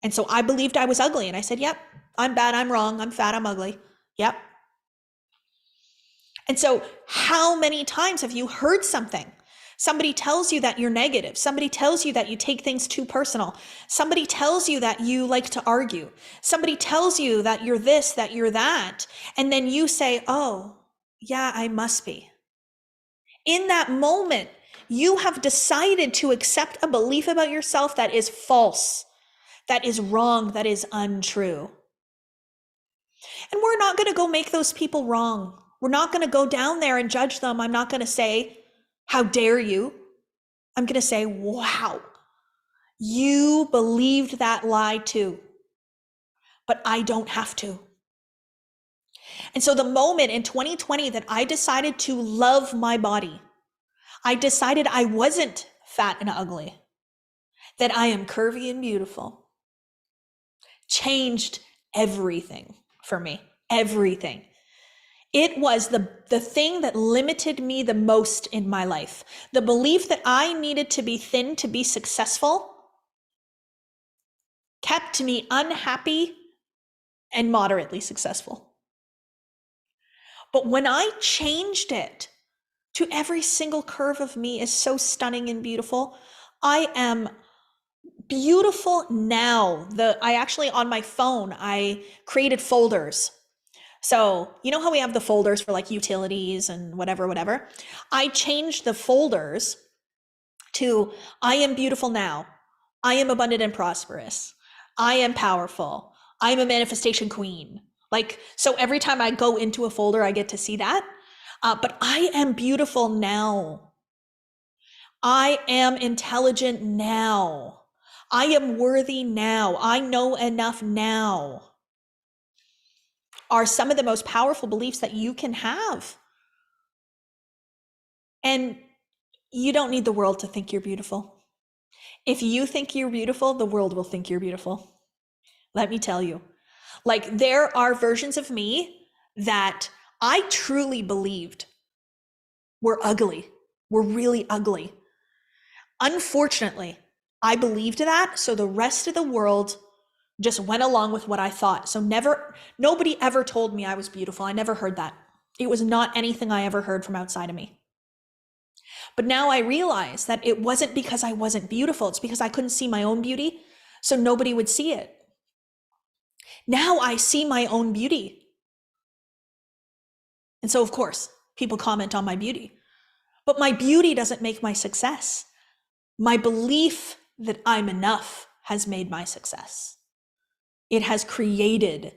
And so I believed I was ugly. And I said, yep, I'm bad, I'm wrong, I'm fat, I'm ugly. Yep. And so how many times have you heard something? Somebody tells you that you're negative. Somebody tells you that you take things too personal. Somebody tells you that you like to argue. Somebody tells you that you're this, that you're that. And then you say, oh, yeah, I must be. In that moment, you have decided to accept a belief about yourself that is false, that is wrong, that is untrue. And we're not going to go make those people wrong. We're not going to go down there and judge them. I'm not going to say, how dare you? I'm going to say, wow, you believed that lie too, but I don't have to. And so the moment in 2020 that I decided to love my body, I decided I wasn't fat and ugly, that I am curvy and beautiful, changed everything for me, everything. It was the thing that limited me the most in my life. The belief that I needed to be thin to be successful kept me unhappy and moderately successful. But when I changed it to every single curve of me is so stunning and beautiful, I am beautiful now. I actually, on my phone, I created folders. So, you know how we have the folders for like utilities and whatever? I changed the folders to I am beautiful now. I am abundant and prosperous. I am powerful. I am a manifestation queen. Like, so every time I go into a folder, I get to see that. But I am beautiful now. I am intelligent now. I am worthy now. I know enough now. Are some of the most powerful beliefs that you can have. And you don't need the world to think you're beautiful. If you think you're beautiful, the world will think you're beautiful. Let me tell you. Like, there are versions of me that I truly believed were ugly, were really ugly. Unfortunately, I believed that, so the rest of the world just went along with what I thought. So nobody ever told me I was beautiful. I never heard that. It was not anything I ever heard from outside of me. But now I realize that it wasn't because I wasn't beautiful. It's because I couldn't see my own beauty, so nobody would see it. Now I see my own beauty. And so, of course, people comment on my beauty. But my beauty doesn't make my success. My belief that I'm enough has made my success. It has created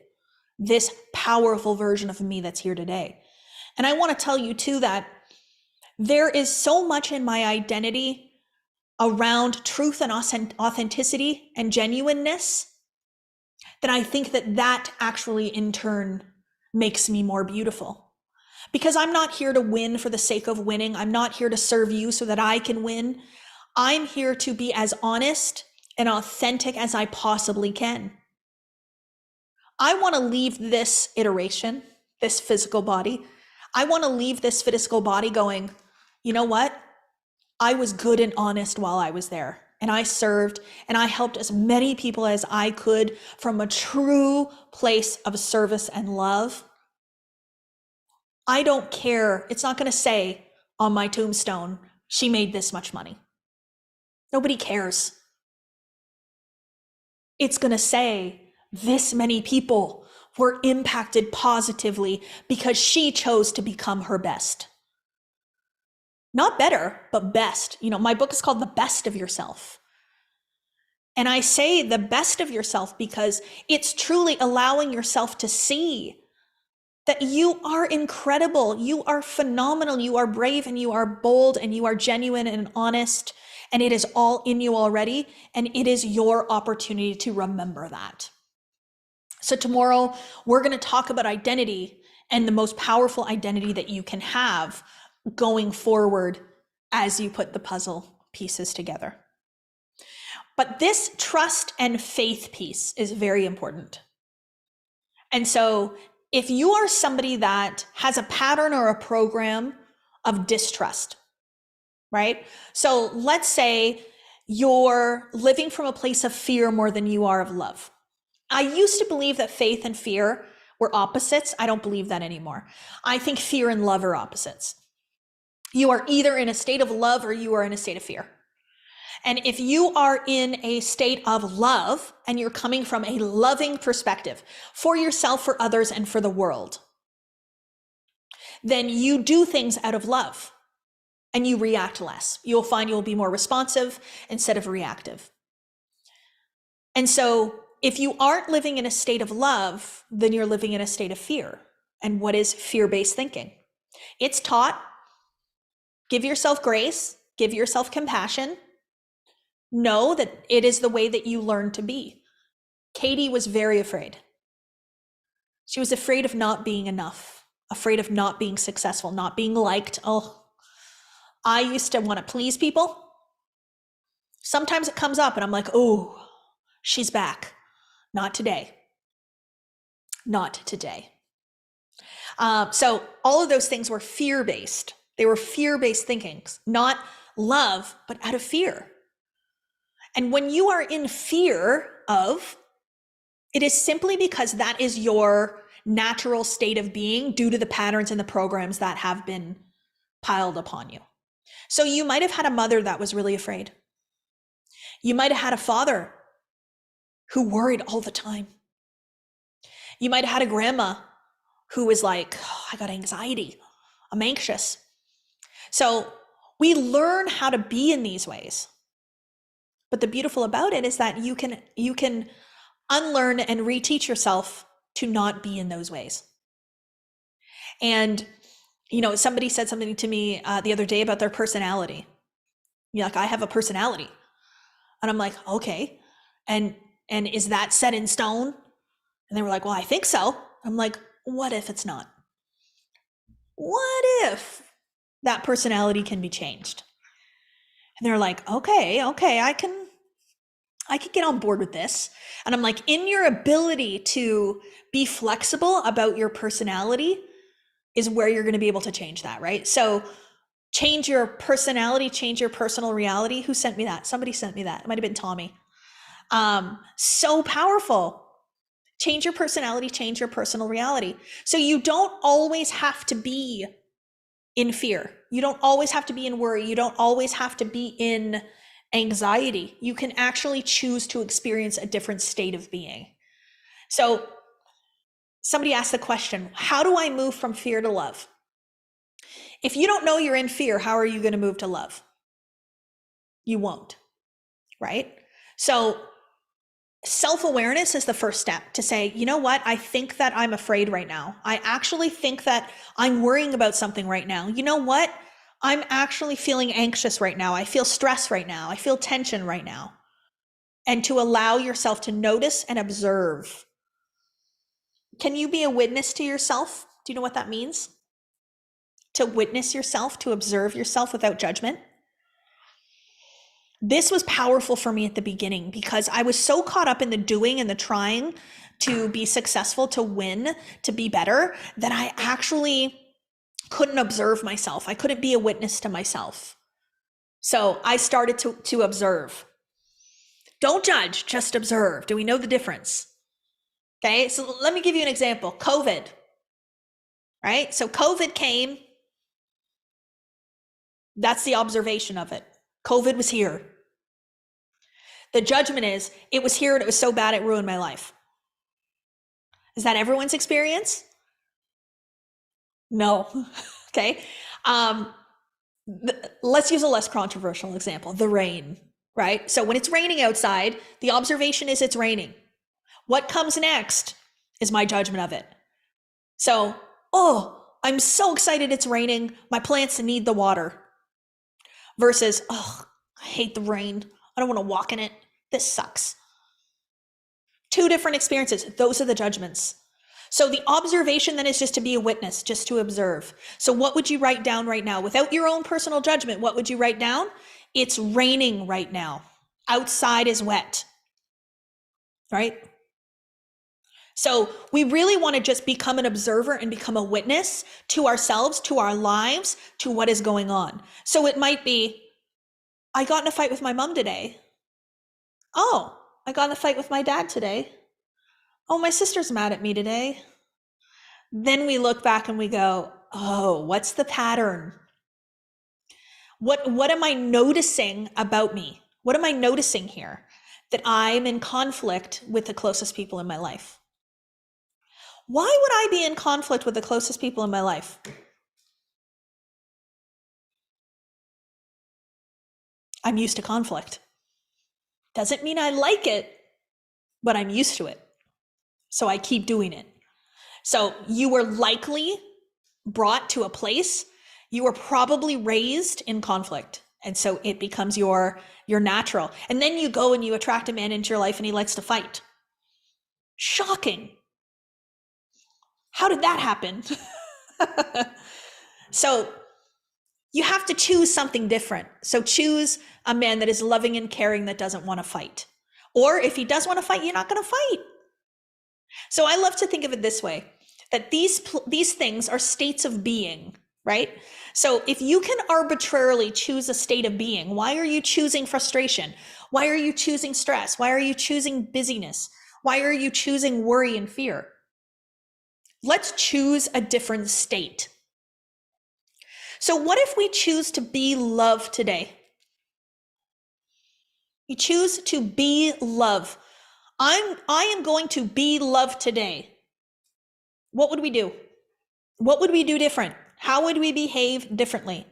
this powerful version of me that's here today. And I want to tell you too that there is so much in my identity around truth and authenticity and genuineness that I think that actually in turn makes me more beautiful. Because I'm not here to win for the sake of winning. I'm not here to serve you so that I can win. I'm here to be as honest and authentic as I possibly can. I want to leave this iteration, this physical body. I want to leave this physical body going, you know what? I was good and honest while I was there. And I served and I helped as many people as I could from a true place of service and love. I don't care. It's not going to say on my tombstone, she made this much money. Nobody cares. It's going to say this many people were impacted positively because she chose to become her best. Not better, but best. You know, my book is called The Best of Yourself. And I say the best of yourself because it's truly allowing yourself to see that you are incredible, you are phenomenal, you are brave, and you are bold, and you are genuine and honest, and it is all in you already, and it is your opportunity to remember that. So tomorrow, we're going to talk about identity and the most powerful identity that you can have going forward as you put the puzzle pieces together. But this trust and faith piece is very important. And so if you are somebody that has a pattern or a program of distrust, right? So let's say you're living from a place of fear more than you are of love. I used to believe that faith and fear were opposites. I don't believe that anymore. I think fear and love are opposites. You are either in a state of love or you are in a state of fear. And if you are in a state of love and you're coming from a loving perspective for yourself, for others, and for the world, then you do things out of love and you react less. You'll find you'll be more responsive instead of reactive. And so if you aren't living in a state of love, then you're living in a state of fear. And what is fear-based thinking? It's taught, give yourself grace, give yourself compassion. Know that it is the way that you learn to be. Katie was very afraid. She was afraid of not being enough, afraid of not being successful, not being liked. Oh, I used to want to please people. Sometimes it comes up and I'm like, oh, she's back. Not today. Not today. So all of those things were fear-based. They were fear-based thinkings, not love, but out of fear. And when you are in fear of, it is simply because that is your natural state of being due to the patterns and the programs that have been piled upon you. So you might have had a mother that was really afraid. You might have had a father who worried all the time. You might have had a grandma who was like, oh, I got anxiety. I'm anxious. So we learn how to be in these ways. But the beautiful about it is that you can unlearn and reteach yourself to not be in those ways. And, somebody said something to me the other day about their personality. You're like, I have a personality. And I'm like, okay. And is that set in stone? And they were like, well, I think so. I'm like, what if it's not? What if that personality can be changed? And they're like, okay, I can get on board with this. And I'm like, in your ability to be flexible about your personality is where you're going to be able to change that, right? So change your personality, change your personal reality. Who sent me that? Somebody sent me that. It might've been Tommy. So powerful. Change your personality, change your personal reality. So you don't always have to be in fear. You don't always have to be in worry. You don't always have to be in anxiety. You can actually choose to experience a different state of being. So somebody asked the question, how do I move from fear to love? If you don't know you're in fear, how are you going to move to love? You won't, right? So self-awareness is the first step to say, you know what? I think that I'm afraid right now. I actually think that I'm worrying about something right now. You know what? I'm actually feeling anxious right now. I feel stress right now. I feel tension right now. And to allow yourself to notice and observe. Can you be a witness to yourself? Do you know what that means? To witness yourself, to observe yourself without judgment. This was powerful for me at the beginning because I was so caught up in the doing and the trying to be successful, to win, to be better, that I actually couldn't observe myself. I couldn't be a witness to myself. So I started to observe. Don't judge, just observe. Do we know the difference? Okay, so let me give you an example. COVID, right? So COVID came. That's the observation of it. COVID was here. The judgment is, it was here and it was so bad it ruined my life. Is that everyone's experience? No. Okay. Let's use a less controversial example, the rain, right? So when it's raining outside, the observation is it's raining. What comes next is my judgment of it. So, oh, I'm so excited it's raining. My plants need the water. Versus, oh, I hate the rain. I don't want to walk in it. This sucks. Two different experiences. Those are the judgments. So the observation then is just to be a witness, just to observe. So what would you write down right now? Without your own personal judgment, what would you write down? It's raining right now. Outside is wet, right? So we really want to just become an observer and become a witness to ourselves, to our lives, to what is going on. So it might be, I got in a fight with my mom today. Oh, I got in a fight with my dad today. Oh, my sister's mad at me today. Then we look back and we go, oh, what's the pattern? What am I noticing about me? What am I noticing here? That I'm in conflict with the closest people in my life. Why would I be in conflict with the closest people in my life? I'm used to conflict. Doesn't mean I like it, but I'm used to it. So I keep doing it. So you were likely brought to a place, you were probably raised in conflict. And so it becomes your natural. And then you go and you attract a man into your life and he likes to fight. Shocking. How did that happen? So you have to choose something different. So choose a man that is loving and caring, that doesn't want to fight. Or if he does want to fight, you're not going to fight. So I love to think of it this way, that these things are states of being, right? So if you can arbitrarily choose a state of being, why are you choosing frustration? Why are you choosing stress? Why are you choosing busyness? Why are you choosing worry and fear? Let's choose a different state. So what if we choose to be love today? You choose to be love. I am going to be love today. What would we do? What would we do different? How would we behave differently?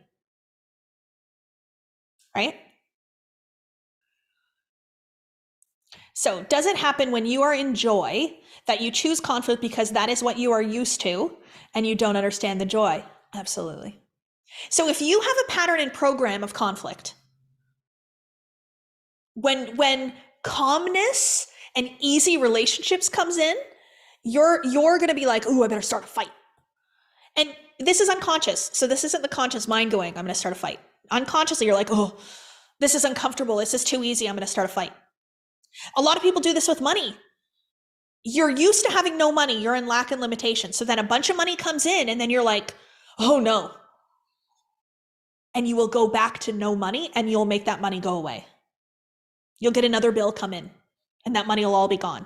Right? So does it happen when you are in joy that you choose conflict because that is what you are used to and you don't understand the joy? Absolutely. So if you have a pattern and program of conflict, when calmness and easy relationships comes in, you're going to be like, "Ooh, I better start a fight." And this is unconscious. So this isn't the conscious mind going, "I'm going to start a fight." Unconsciously, you're like, "Oh, this is uncomfortable. This is too easy. I'm going to start a fight." A lot of people do this with money. You're used to having no money. You're in lack and limitation. So then a bunch of money comes in and then you're like, "Oh no." And you will go back to no money and you'll make that money go away. You'll get another bill come in and that money will all be gone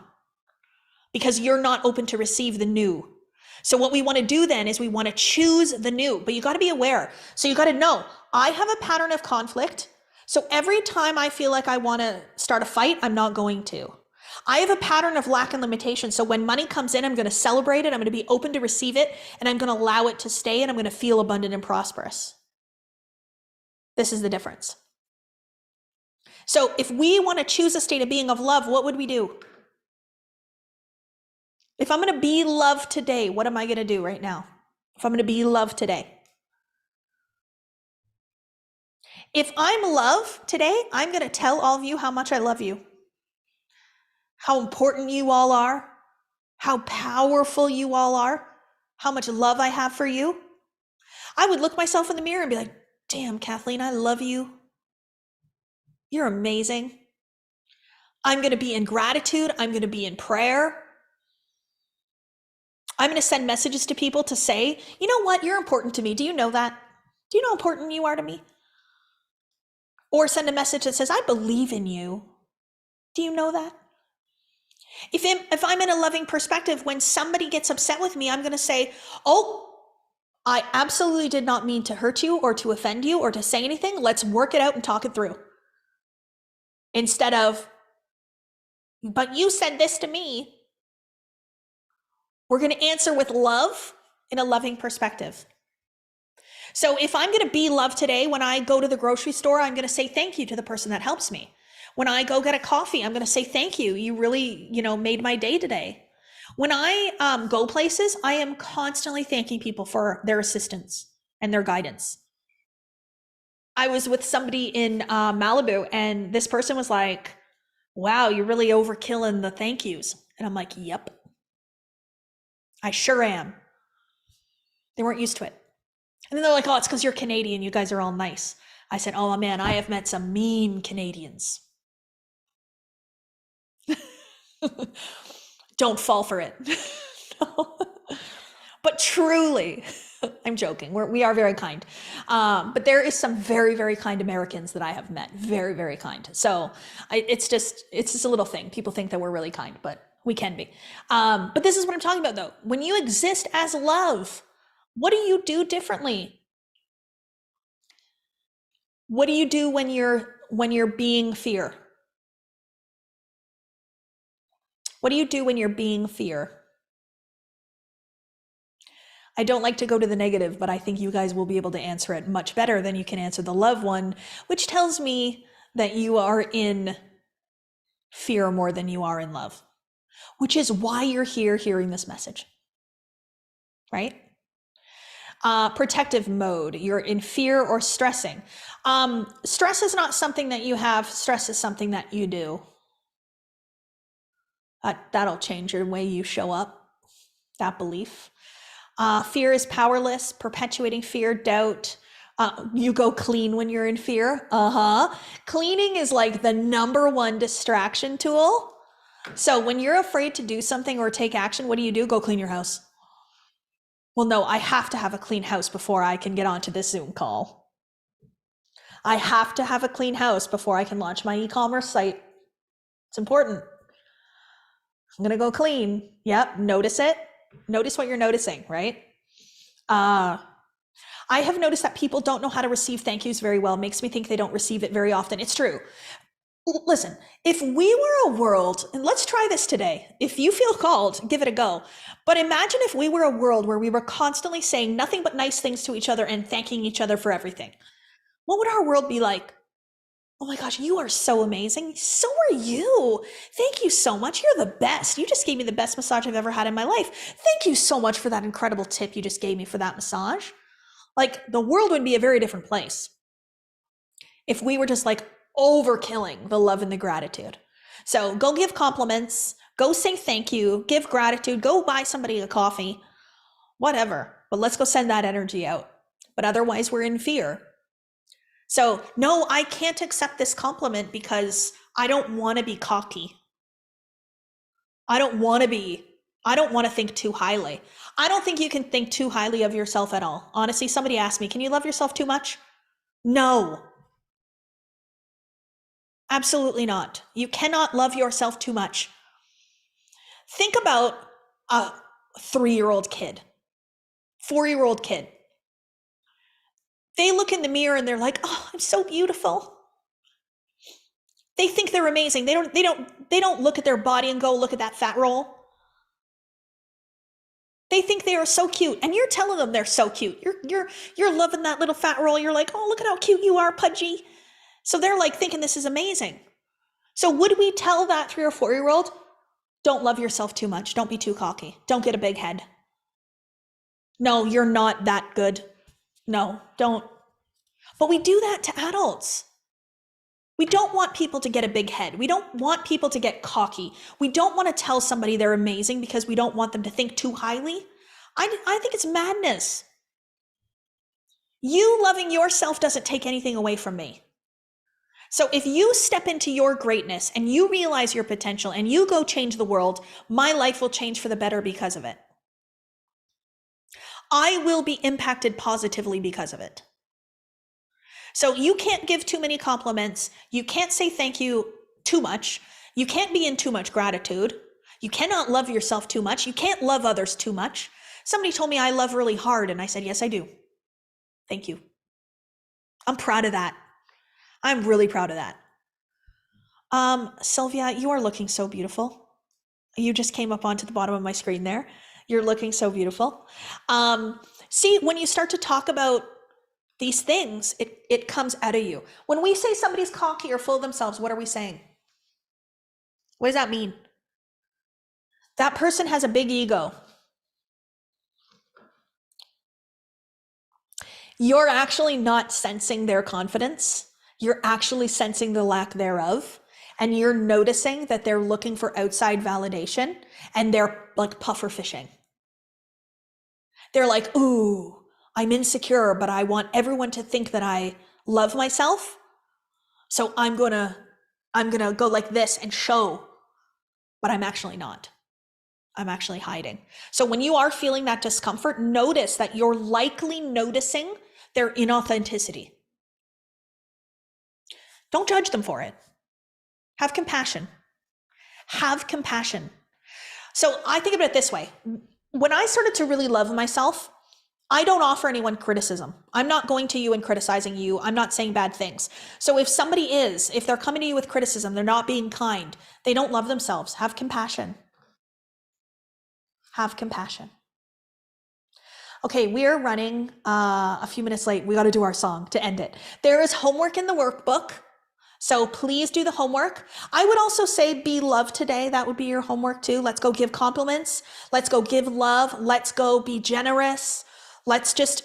because you're not open to receive the new. So what we want to do then is we want to choose the new, but you got to be aware. So you got to know, I have a pattern of conflict. So every time I feel like I want to start a fight, I'm not going to. I have a pattern of lack and limitation. So when money comes in, I'm going to celebrate it. I'm going to be open to receive it and I'm going to allow it to stay and I'm going to feel abundant and prosperous. This is the difference. So if we want to choose a state of being of love, what would we do? If I'm going to be love today, what am I going to do right now? If I'm going to be love today. If I'm love today, I'm going to tell all of you how much I love you. How important you all are. How powerful you all are. How much love I have for you. I would look myself in the mirror and be like, "Damn, Kathleen, I love you. You're amazing." I'm going to be in gratitude. I'm going to be in prayer. I'm going to send messages to people to say, "You know what? You're important to me. Do you know that? Do you know how important you are to me?" Or send a message that says, "I believe in you. Do you know that?" If I'm in a loving perspective, when somebody gets upset with me, I'm going to say, "Oh, I absolutely did not mean to hurt you or to offend you or to say anything. Let's work it out and talk it through." Instead of, "But you said this to me." We're going to answer with love in a loving perspective. So if I'm going to be love today, when I go to the grocery store, I'm going to say thank you to the person that helps me. When I go get a coffee, I'm going to say thank you. You really, made my day today. When I go places, I am constantly thanking people for their assistance and their guidance. I was with somebody in Malibu and this person was like, "Wow, you're really overkilling the thank yous." And I'm like, "Yep, I sure am." They weren't used to it. And then they're like, "Oh, it's because you're Canadian. You guys are all nice." I said, oh man, I have met some mean Canadians. Don't fall for it. No. But truly, I'm joking. We are very kind. But there is some very, very kind Americans that I have met. Very, very kind. So it's just a little thing. People think that we're really kind, but we can be. But this is what I'm talking about though. When you exist as love, what do you do differently? What do you do when you're being fear? What do you do when you're being fear? I don't like to go to the negative, but I think you guys will be able to answer it much better than you can answer the love one, which tells me that you are in fear more than you are in love, which is why you're here hearing this message, right? Protective mode, you're in fear or stressing. Stress is not something that you have, stress is something that you do. That'll change your way you show up, that belief. Fear is powerless, perpetuating fear, doubt. You go clean when you're in fear. Cleaning is like the #1 distraction tool. So when you're afraid to do something or take action, what do? Go clean your house. Well, no, I have to have a clean house before I can get onto this Zoom call. I have to have a clean house before I can launch my e-commerce site. It's important. I'm gonna go clean. Yep, notice it. Notice what you're noticing, right? I have noticed that people don't know how to receive thank yous very well. Makes me think they don't receive it very often. It's true. Listen, if we were a world, and let's try this today. If you feel called, give it a go. But imagine if we were a world where we were constantly saying nothing but nice things to each other and thanking each other for everything. What would our world be like? Oh my gosh, you are so amazing. So are you. Thank you so much. You're the best. You just gave me the best massage I've ever had in my life. Thank you so much for that incredible tip you just gave me for that massage. Like, the world would be a very different place if we were just like overkilling the love and the gratitude. So go give compliments, go say thank you, give gratitude, go buy somebody a coffee, whatever. But let's go send that energy out. But otherwise, we're in fear. So no, I can't accept this compliment because I don't want to be cocky. I don't want to think too highly. I don't think you can think too highly of yourself at all. Honestly, somebody asked me, can you love yourself too much? No. Absolutely not. You cannot love yourself too much. Think about a 3-year-old kid, 4-year-old kid. They look in the mirror and they're like, oh, I'm so beautiful. They think they're amazing. They don't look at their body and go, look at that fat roll. They think they are so cute, and you're telling them they're so cute. You're loving that little fat roll. You're like, oh, look at how cute you are, Pudgy. So they're like thinking this is amazing. So would we tell that 3 or 4-year-old, don't love yourself too much. Don't be too cocky. Don't get a big head. No, you're not that good. No, don't. But we do that to adults. We don't want people to get a big head. We don't want people to get cocky. We don't want to tell somebody they're amazing because we don't want them to think too highly. I think it's madness. You loving yourself doesn't take anything away from me. So if you step into your greatness and you realize your potential and you go change the world, my life will change for the better because of it. I will be impacted positively because of it. So you can't give too many compliments. You can't say thank you too much. You can't be in too much gratitude. You cannot love yourself too much. You can't love others too much. Somebody told me I love really hard, and I said, yes, I do. Thank you. I'm proud of that. I'm really proud of that. Sylvia, you are looking so beautiful. You just came up onto the bottom of my screen there. You're looking so beautiful. See, when you start to talk about these things, it comes out of you. When we say somebody's cocky or full of themselves, what are we saying? What does that mean? That person has a big ego. You're actually not sensing their confidence. You're actually sensing the lack thereof. And you're noticing that they're looking for outside validation and they're like puffer fishing. They're like, ooh, I'm insecure, but I want everyone to think that I love myself. So I'm gonna go like this and show, but I'm actually not. I'm actually hiding. So when you are feeling that discomfort, notice that you're likely noticing their inauthenticity. Don't judge them for it. Have compassion. Have compassion. So I think about it this way. When I started to really love myself, I don't offer anyone criticism. I'm not going to you and criticizing you. I'm not saying bad things. So if somebody is, if they're coming to you with criticism, they're not being kind, they don't love themselves. Have compassion. Have compassion. Okay, we are running a few minutes late. We got to do our song to end it. There is homework in the workbook. So please do the homework. I would also say be loved today. That would be your homework too. Let's go give compliments. Let's go give love. Let's go be generous. Let's just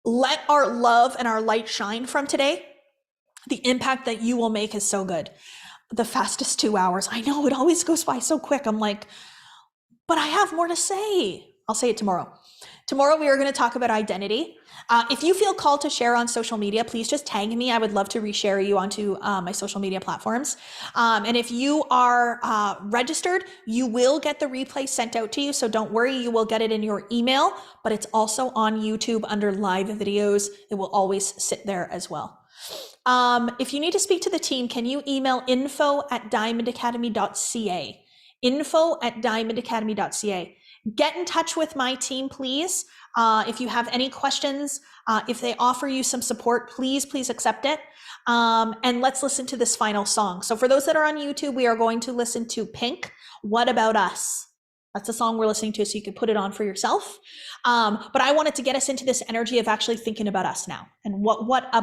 let our love and our light shine from today. The impact that you will make is so good. The fastest 2 hours. I know it always goes by so quick. I'm like, but I have more to say. I'll say it tomorrow. Tomorrow we are going to talk about identity. If you feel called to share on social media, please just tag me. I would love to reshare you onto my social media platforms. And if you are registered, you will get the replay sent out to you. So don't worry, you will get it in your email, but it's also on YouTube under live videos. It will always sit there as well. If you need to speak to the team, can you email info@diamondacademy.ca? info@diamondacademy.ca. Get in touch with my team, please. If you have any questions, if they offer you some support, please accept it. And let's listen to this final song. So for those that are on YouTube, we are going to listen to Pink, What About Us? That's the song we're listening to, so you can put it on for yourself. But I wanted to get us into this energy of actually thinking about us now and what